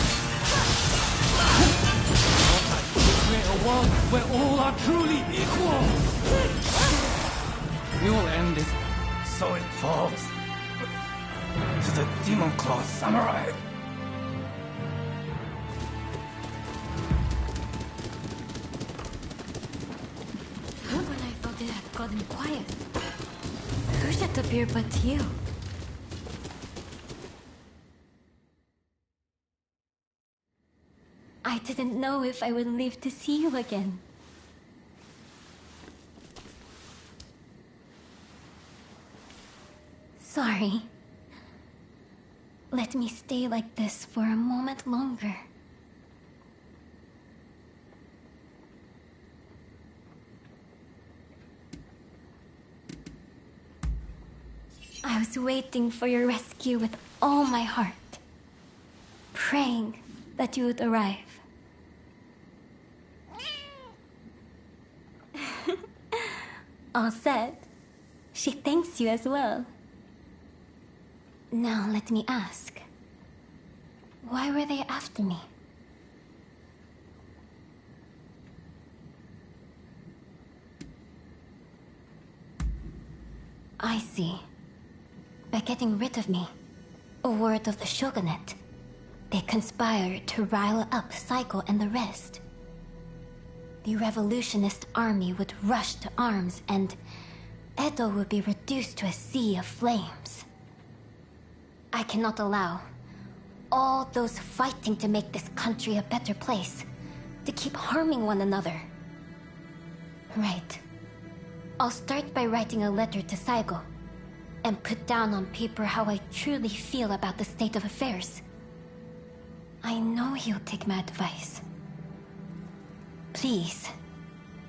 To create a world where all are truly equal! We will end this so it falls. To the Demon Claw Samurai! When I thought it had gotten quiet, who should appear but you? I didn't know if I would live to see you again. Sorry. Let me stay like this for a moment longer. I was waiting for your rescue with all my heart, praying that you would arrive. All said, she thanks you as well. Now let me ask, why were they after me? I see. By getting rid of me, a word of the shogunate, They conspired to rile up Saigo and the rest. The revolutionist army would rush to arms, and Edo would be reduced to a sea of flames. I cannot allow all those fighting to make this country a better place to keep harming one another. Right. I'll start by writing a letter to Saigo and put down on paper how I truly feel about the state of affairs. I know he'll take my advice. Please,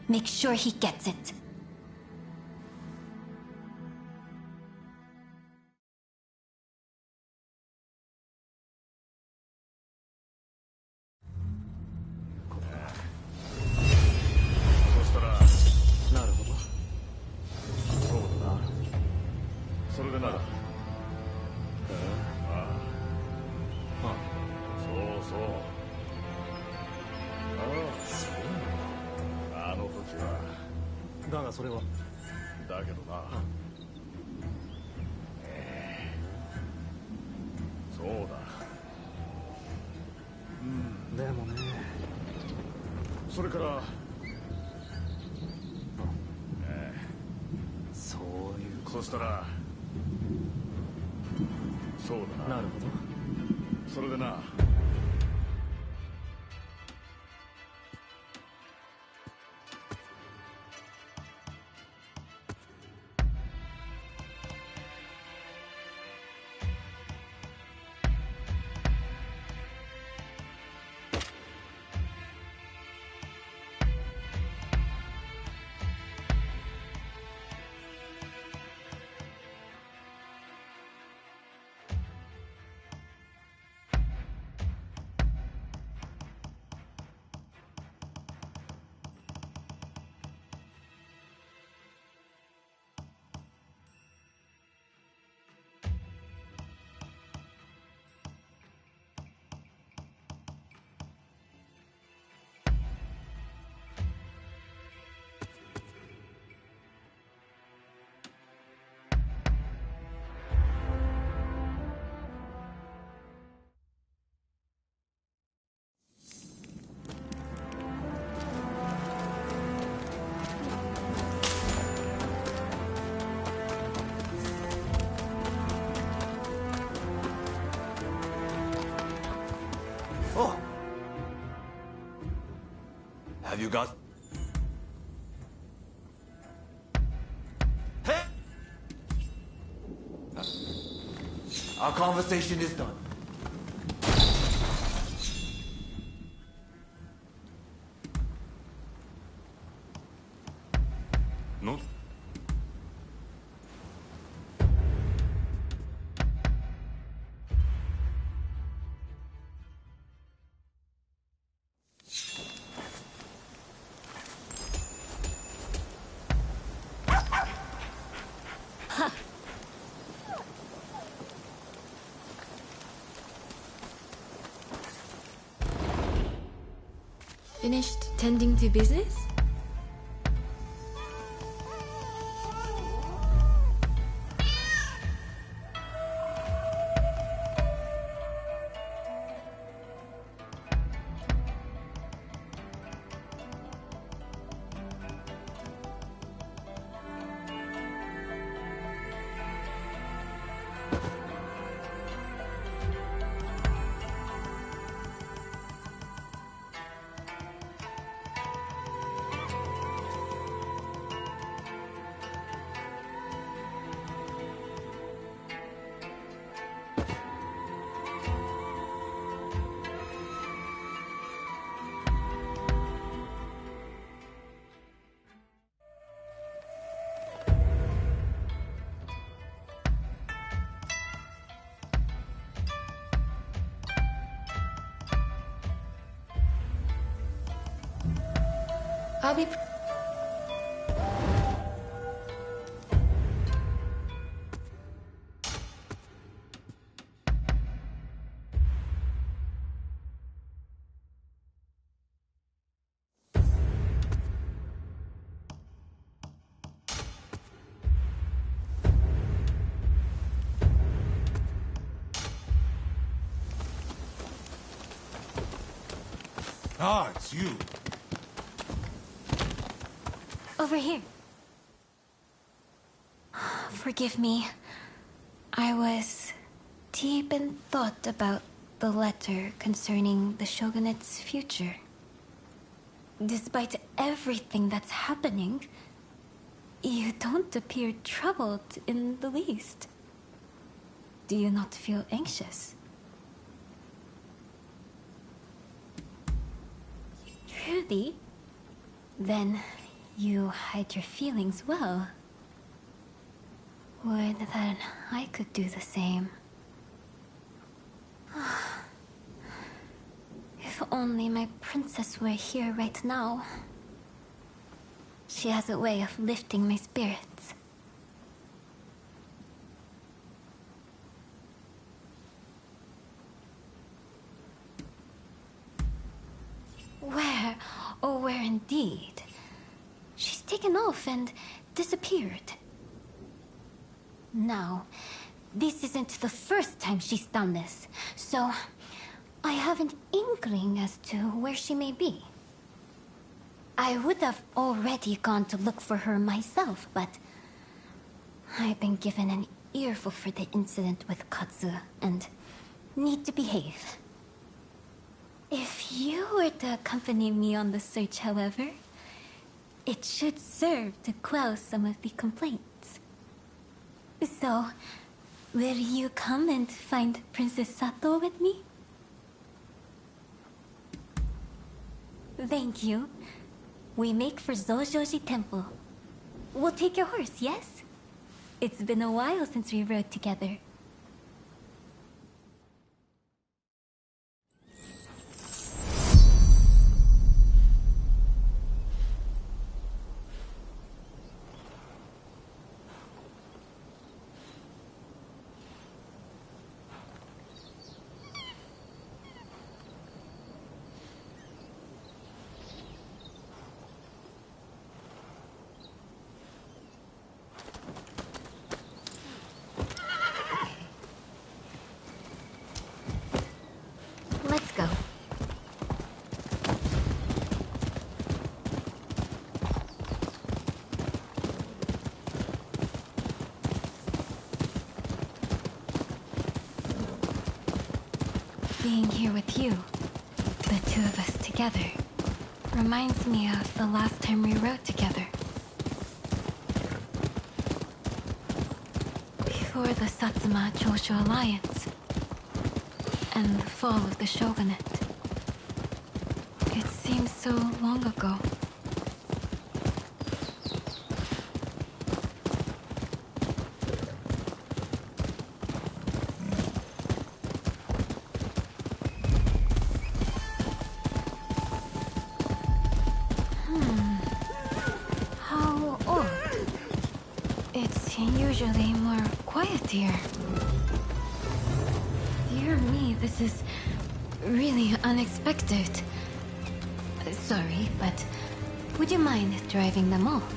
make sure he gets it. Have you got... Hey! Our conversation is done. No? Finished tending to business? I'll be... Ah, it's you. Over here. Forgive me. I was deep in thought about the letter concerning the shogunate's future. Despite everything that's happening, you don't appear troubled in the least. Do you not feel anxious? Truly? Then you hide your feelings well. Would that I could do the same. If only my princess were here right now. She has a way of lifting my spirits. Where? Oh, where indeed? She's taken off and disappeared. Now, this isn't the first time she's done this, so I have an inkling as to where she may be. I would have already gone to look for her myself, but I've been given an earful for the incident with Katsu and need to behave. If you were to accompany me on the search, however, it should serve to quell some of the complaints. So, will you come and find Princess Sato with me? Thank you. We make for Zojoji Temple. We'll take your horse, yes? It's been a while since we rode together. Let's go. Being here with you, the two of us together, reminds me of the last time we rode together. Before the Satsuma-Choshu alliance and the fall of the shogunate. It seems so long ago. How odd. It's usually more quiet here. Dear me, this is really unexpected. Sorry, but would you mind driving them off?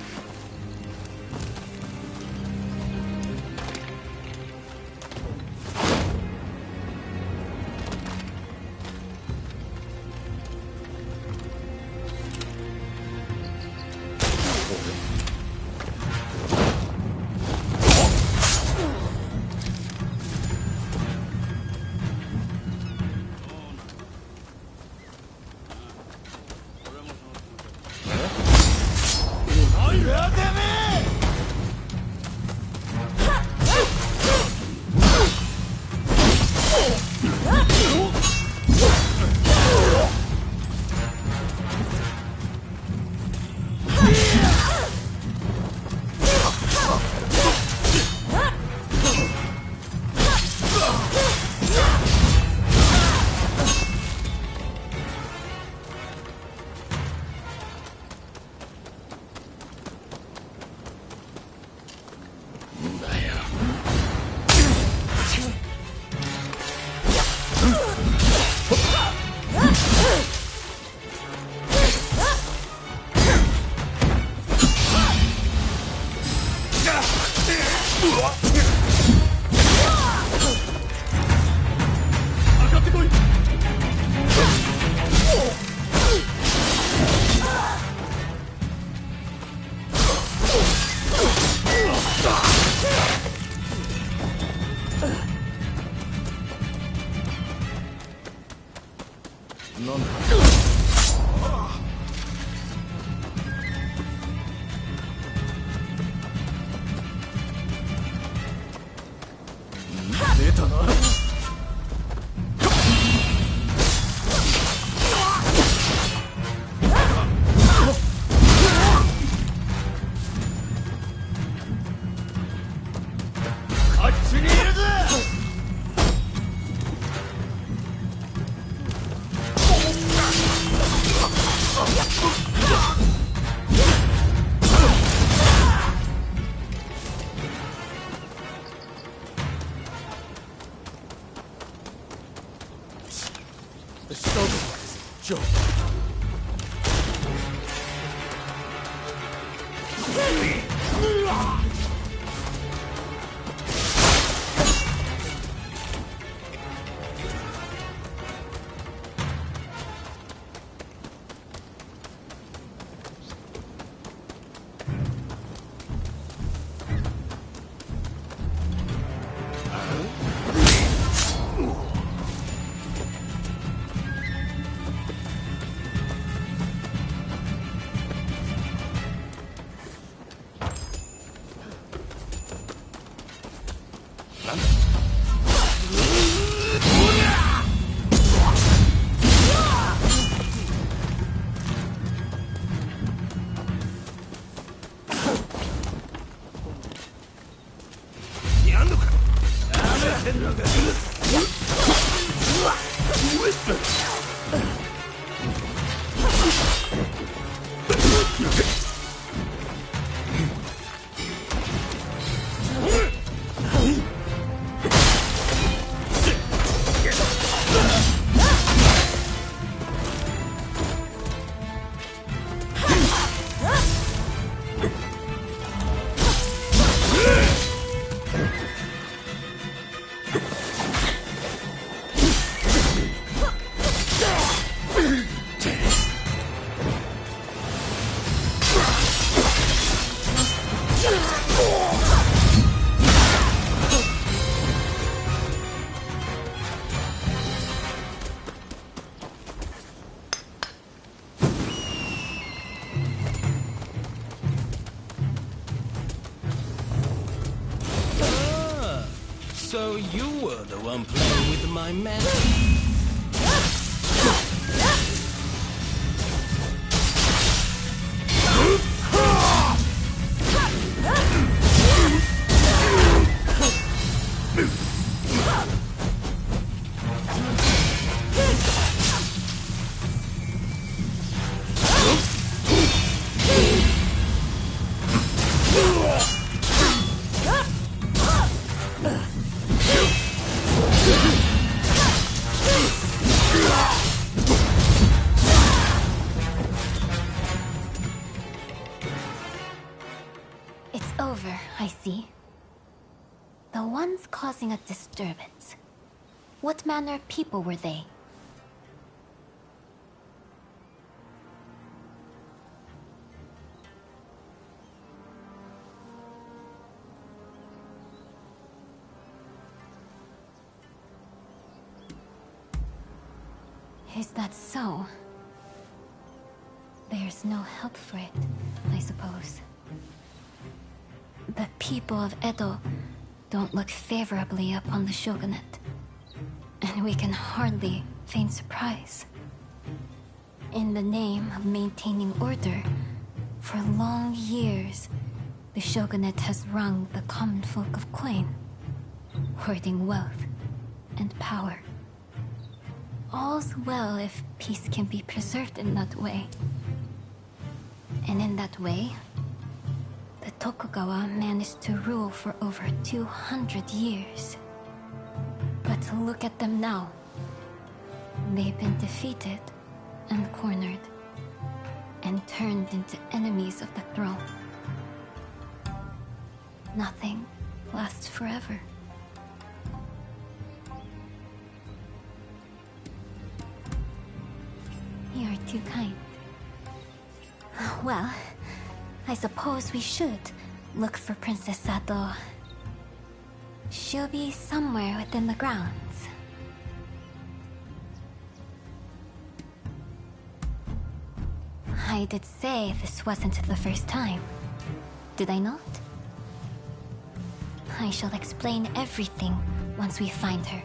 show. So you were the one playing with my magic. Causing a disturbance. What manner of people were they? Is that so? There's no help for it, I suppose. The people of Edo don't look favorably upon the shogunate, and we can hardly feign surprise. In the name of maintaining order, for long years, the shogunate has wrung the common folk of coin, hoarding wealth and power. All's well if peace can be preserved in that way. And in that way, the Tokugawa managed to rule for over 200 years. But look at them now. They've been defeated and cornered, and turned into enemies of the throne. Nothing lasts forever. You're too kind. Well, I suppose we should look for Princess Sato. She'll be somewhere within the grounds. I did say this wasn't the first time, did I not? I shall explain everything once we find her.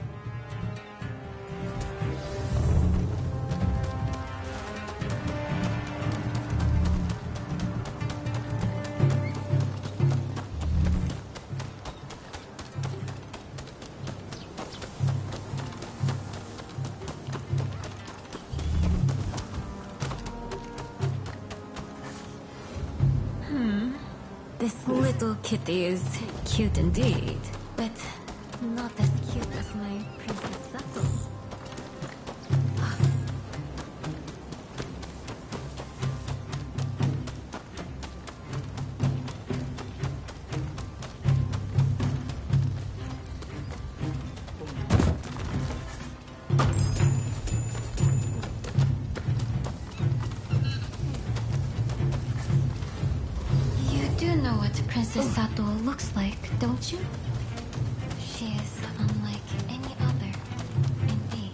This little kitty is cute indeed, but not as cute as my Princess Sato. Princess Sato looks like, don't you? She is unlike any other, indeed.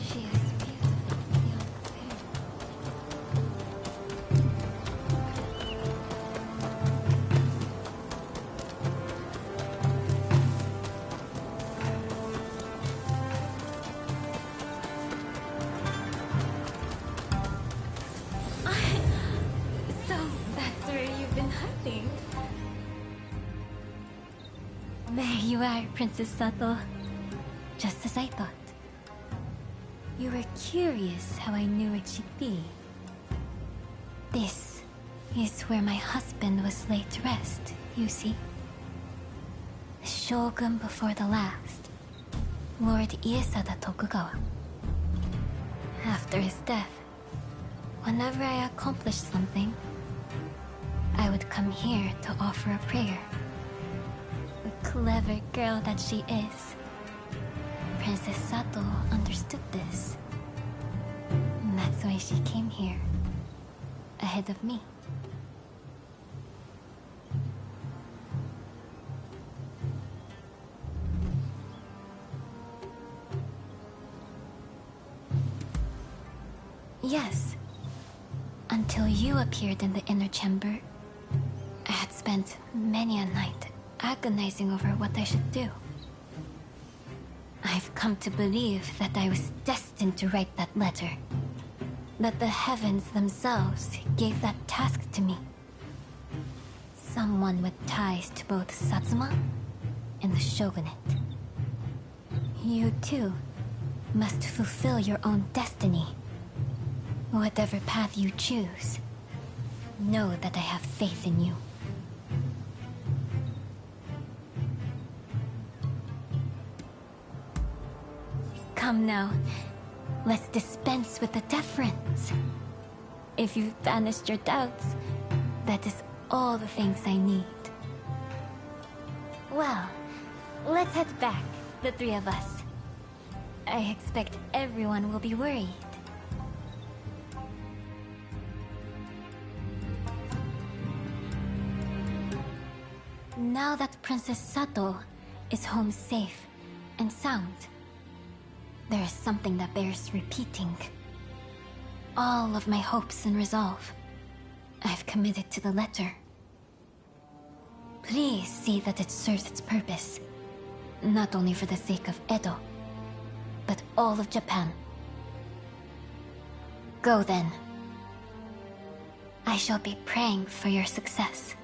She is beautiful beyond compare. So that's where you've been hiding. There you are, Princess Sato. Just as I thought. You were curious how I knew where she'd be. This is where my husband was laid to rest, you see. The Shogun before the last, Lord Iesada Tokugawa. After his death, whenever I accomplished something, I would come here to offer a prayer. The clever girl that she is. Princess Sato understood this. And that's why she came here, ahead of me. Yes. Until you appeared in the inner chamber, I had spent many a night agonizing over what I should do. I've come to believe that I was destined to write that letter. That the heavens themselves gave that task to me. Someone with ties to both Satsuma and the Shogunate. You too must fulfill your own destiny. Whatever path you choose, know that I have faith in you. Come now, let's dispense with the deference. If you've banished your doubts, that is all the things I need. Well, let's head back, the three of us. I expect everyone will be worried. Now that Princess Sato is home safe and sound, there is something that bears repeating. All of my hopes and resolve, I've committed to the letter. Please see that it serves its purpose, not only for the sake of Edo, but all of Japan. Go then. I shall be praying for your success.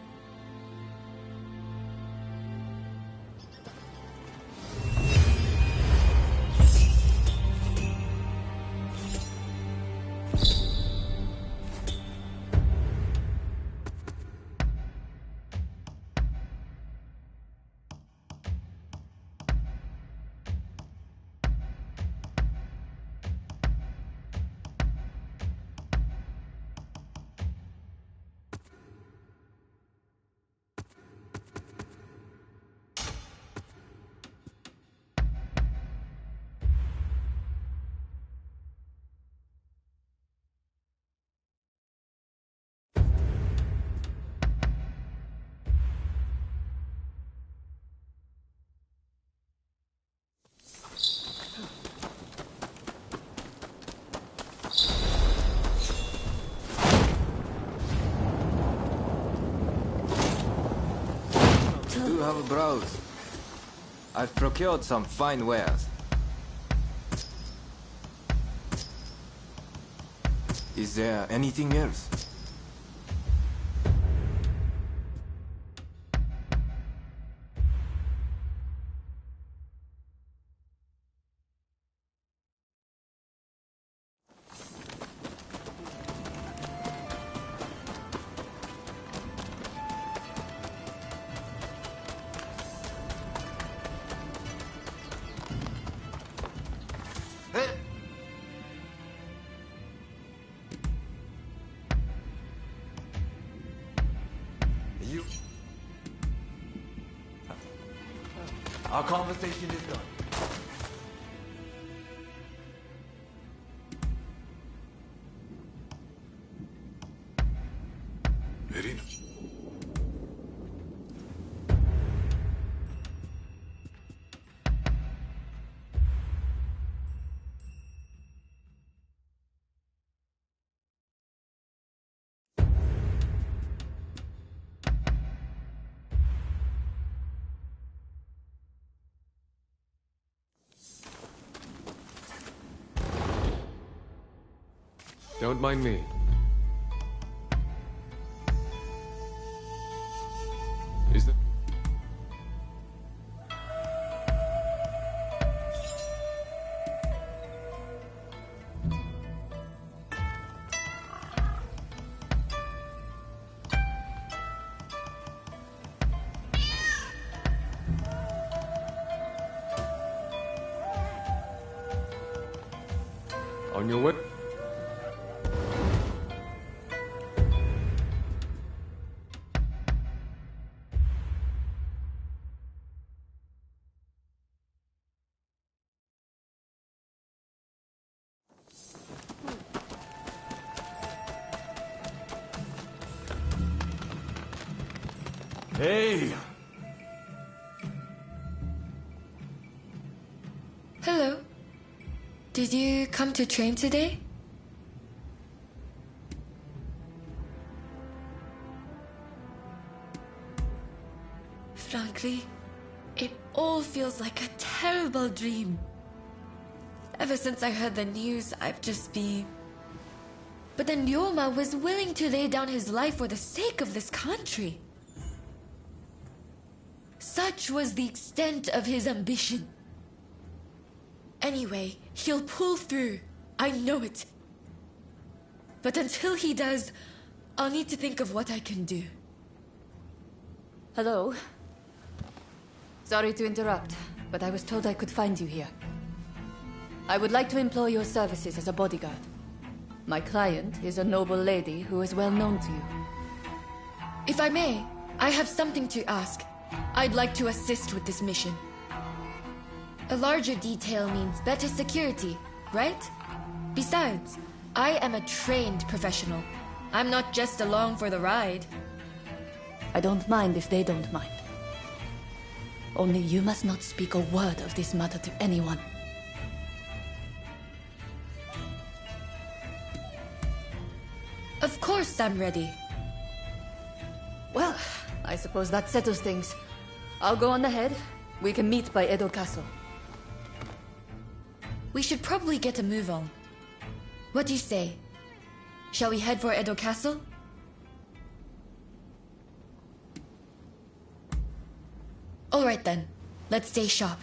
Do have a browse. I've procured some fine wares. Is there anything else? Our conversation is done. Irina. Don't mind me. Is the... On your way? Hey! Hello. Did you come to train today? Frankly, it all feels like a terrible dream. Ever since I heard the news, I've just been... But then Ryoma was willing to lay down his life for the sake of this country. Such was the extent of his ambition. Anyway, he'll pull through. I know it. But until he does, I'll need to think of what I can do. Hello. Sorry to interrupt, but I was told I could find you here. I would like to employ your services as a bodyguard. My client is a noble lady who is well known to you. If I may, I have something to ask. I'd like to assist with this mission. A larger detail means better security, right? Besides, I am a trained professional. I'm not just along for the ride. I don't mind if they don't mind. Only you must not speak a word of this matter to anyone. Of course I'm ready. Well, I suppose that settles things. I'll go on ahead. We can meet by Edo Castle. We should probably get a move on. What do you say? Shall we head for Edo Castle? Alright then, let's stay sharp.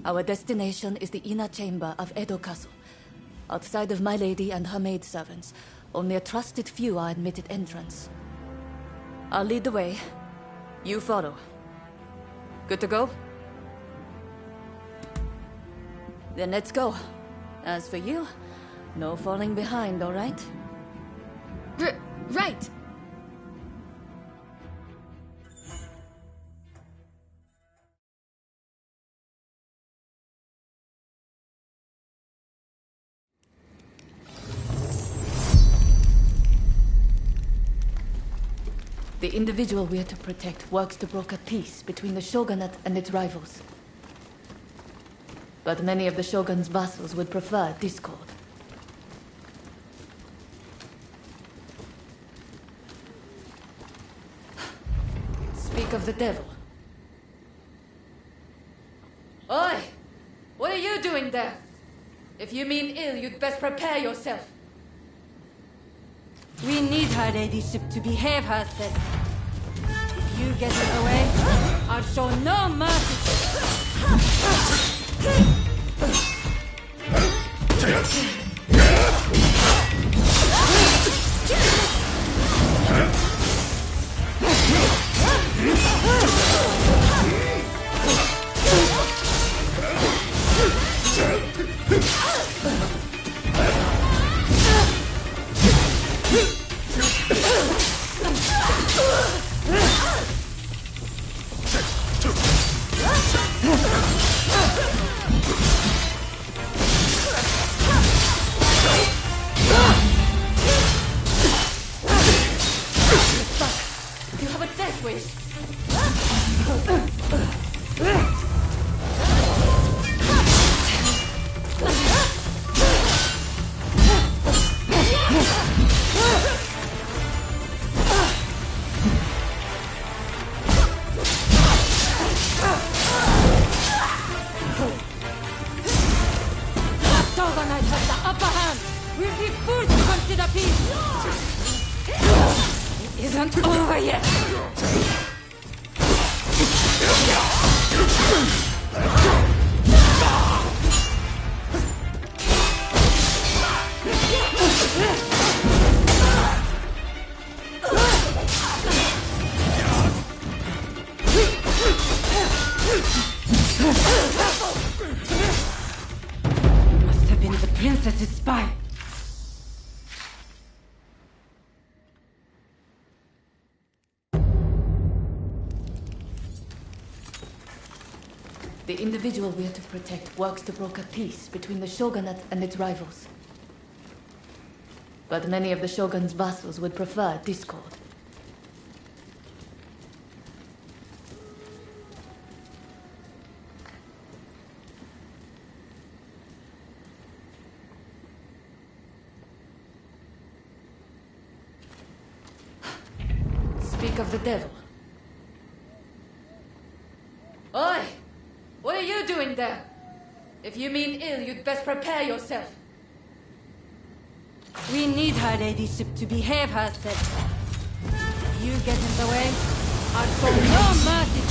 Our destination is the inner chamber of Edo Castle. Outside of my lady and her maidservants, only a trusted few are admitted entrance. I'll lead the way. You follow. Good to go? Then let's go. As for you, no falling behind, all right? Right! The individual we are to protect works to broker peace between the shogunate and its rivals. But many of the shogun's vassals would prefer discord. Speak of the devil. Oi! What are you doing there? If you mean ill, you'd best prepare yourself. We need her ladyship to behave herself. If you get in the way, I'll show no mercy. way. Shogunate has the upper hand. We'll be forced to consider peace. It isn't over yet. Must have been the princess's spy. The individual we are to protect works to broker peace between the shogunate and its rivals. But many of the shogun's vassals would prefer discord. Speak of the devil. Oi! What are you doing there? If you mean ill, you'd best prepare yourself. We need her ladyship to behave herself. If you get in the way, I'll show no mercy.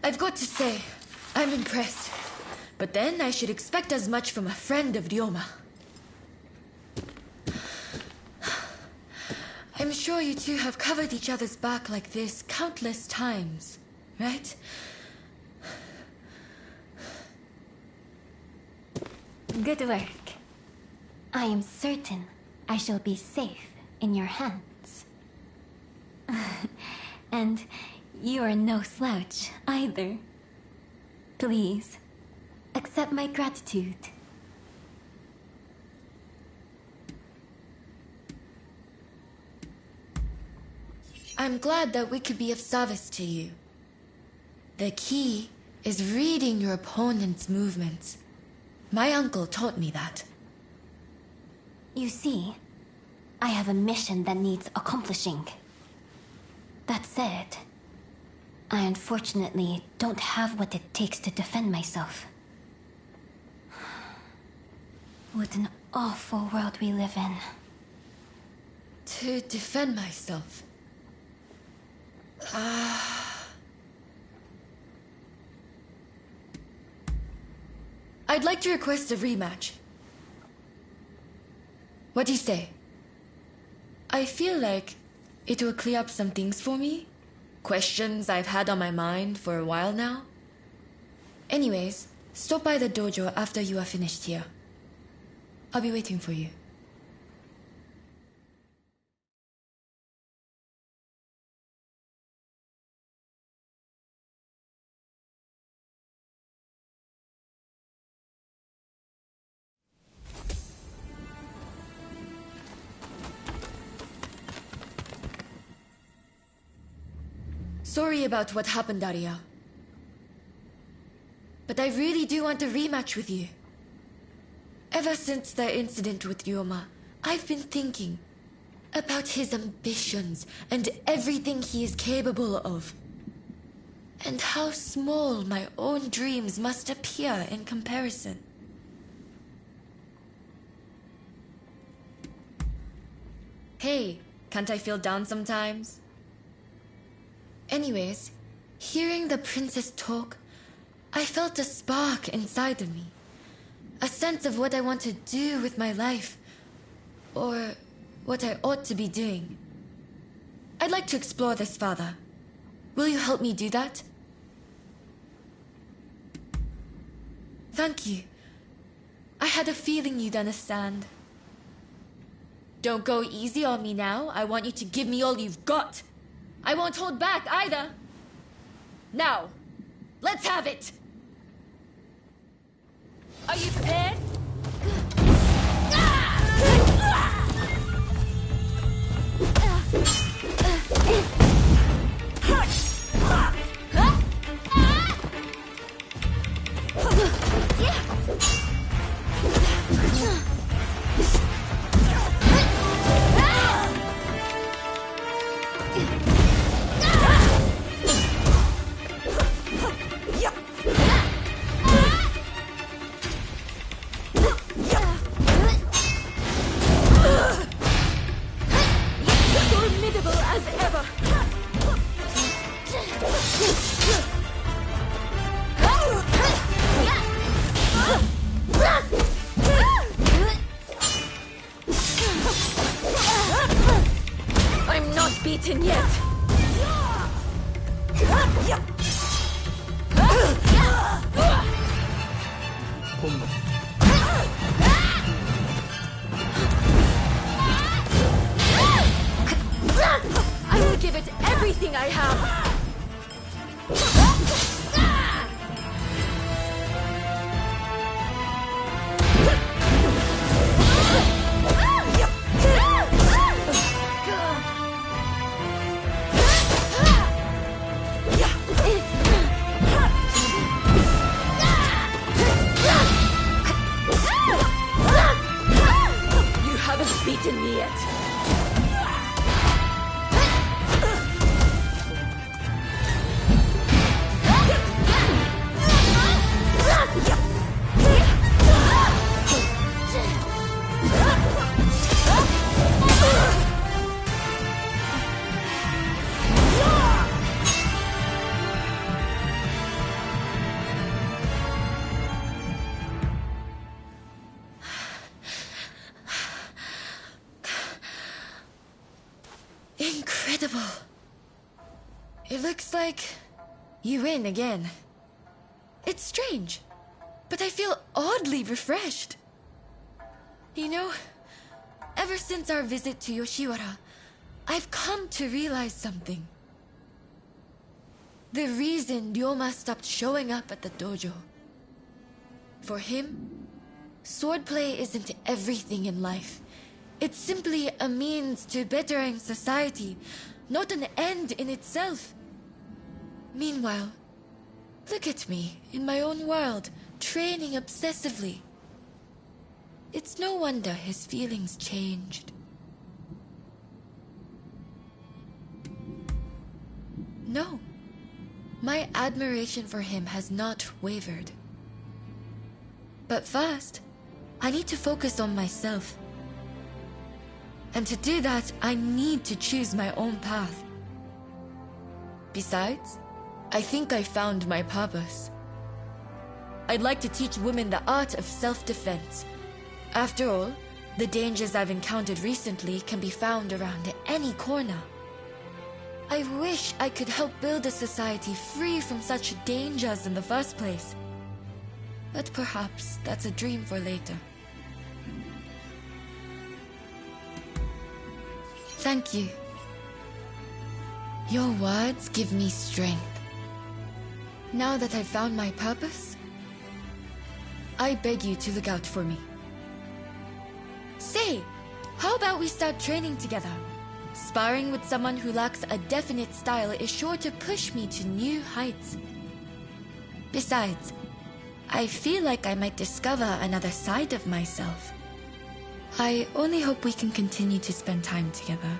I've got to say, I'm impressed. But then I should expect as much from a friend of Ryoma. I'm sure you two have covered each other's back like this countless times, right? Good work. I am certain I shall be safe in your hands. And you are no slouch, either. Please, accept my gratitude. I'm glad that we could be of service to you. The key is reading your opponent's movements. My uncle taught me that. You see, I have a mission that needs accomplishing. That said, I unfortunately don't have what it takes to defend myself. What an awful world we live in. To defend myself. I'd like to request a rematch. What do you say? I feel like it will clear up some things for me. Questions I've had on my mind for a while now. Anyways, stop by the dojo after you are finished here. I'll be waiting for you. Sorry about what happened, Arya. But I really do want a rematch with you. Ever since the incident with Ryoma, I've been thinking about his ambitions and everything he is capable of. And how small my own dreams must appear in comparison. Hey, can't I feel down sometimes? Anyways, hearing the princess talk, I felt a spark inside of me. A sense of what I want to do with my life. Or what I ought to be doing. I'd like to explore this further. Will you help me do that? Thank you. I had a feeling you'd understand. Don't go easy on me now. I want you to give me all you've got. I won't hold back either. Now, let's have it. Are you prepared? I'm not beaten yet. I will give it everything I have. You haven't beaten me yet. Incredible. It looks like you win again. It's strange, but I feel oddly refreshed. You know, ever since our visit to Yoshiwara, I've come to realize something. The reason Ryoma stopped showing up at the dojo. For him, swordplay isn't everything in life. It's simply a means to bettering society, not an end in itself. Meanwhile, look at me, in my own world, training obsessively. It's no wonder his feelings changed. No, my admiration for him has not wavered. But first, I need to focus on myself. And to do that, I need to choose my own path. Besides, I think I found my purpose. I'd like to teach women the art of self-defense. After all, the dangers I've encountered recently can be found around any corner. I wish I could help build a society free from such dangers in the first place. But perhaps that's a dream for later. Thank you. Your words give me strength. Now that I've found my purpose, I beg you to look out for me. Say, how about we start training together? Sparring with someone who lacks a definite style is sure to push me to new heights. Besides, I feel like I might discover another side of myself. I only hope we can continue to spend time together.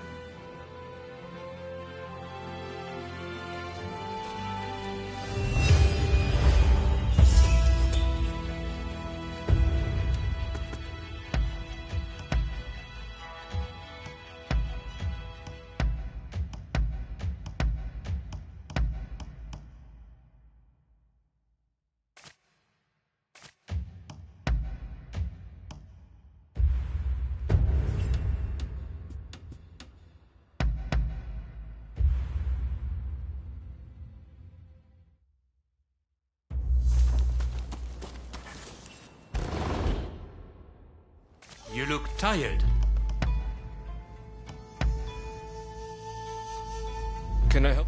You look tired. Can I help?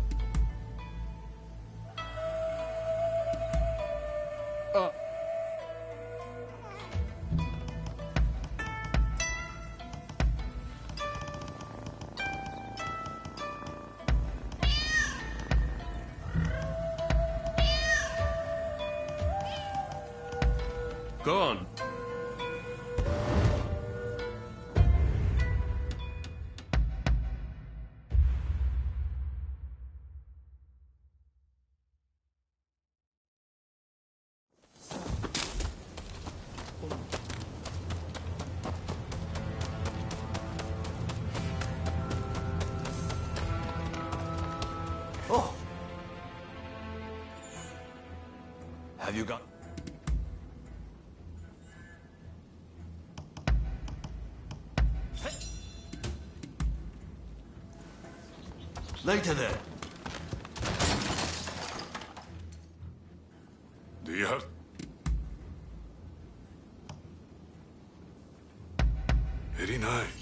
Go on. Oh! Have you got... Later there. Do you have... Very nice.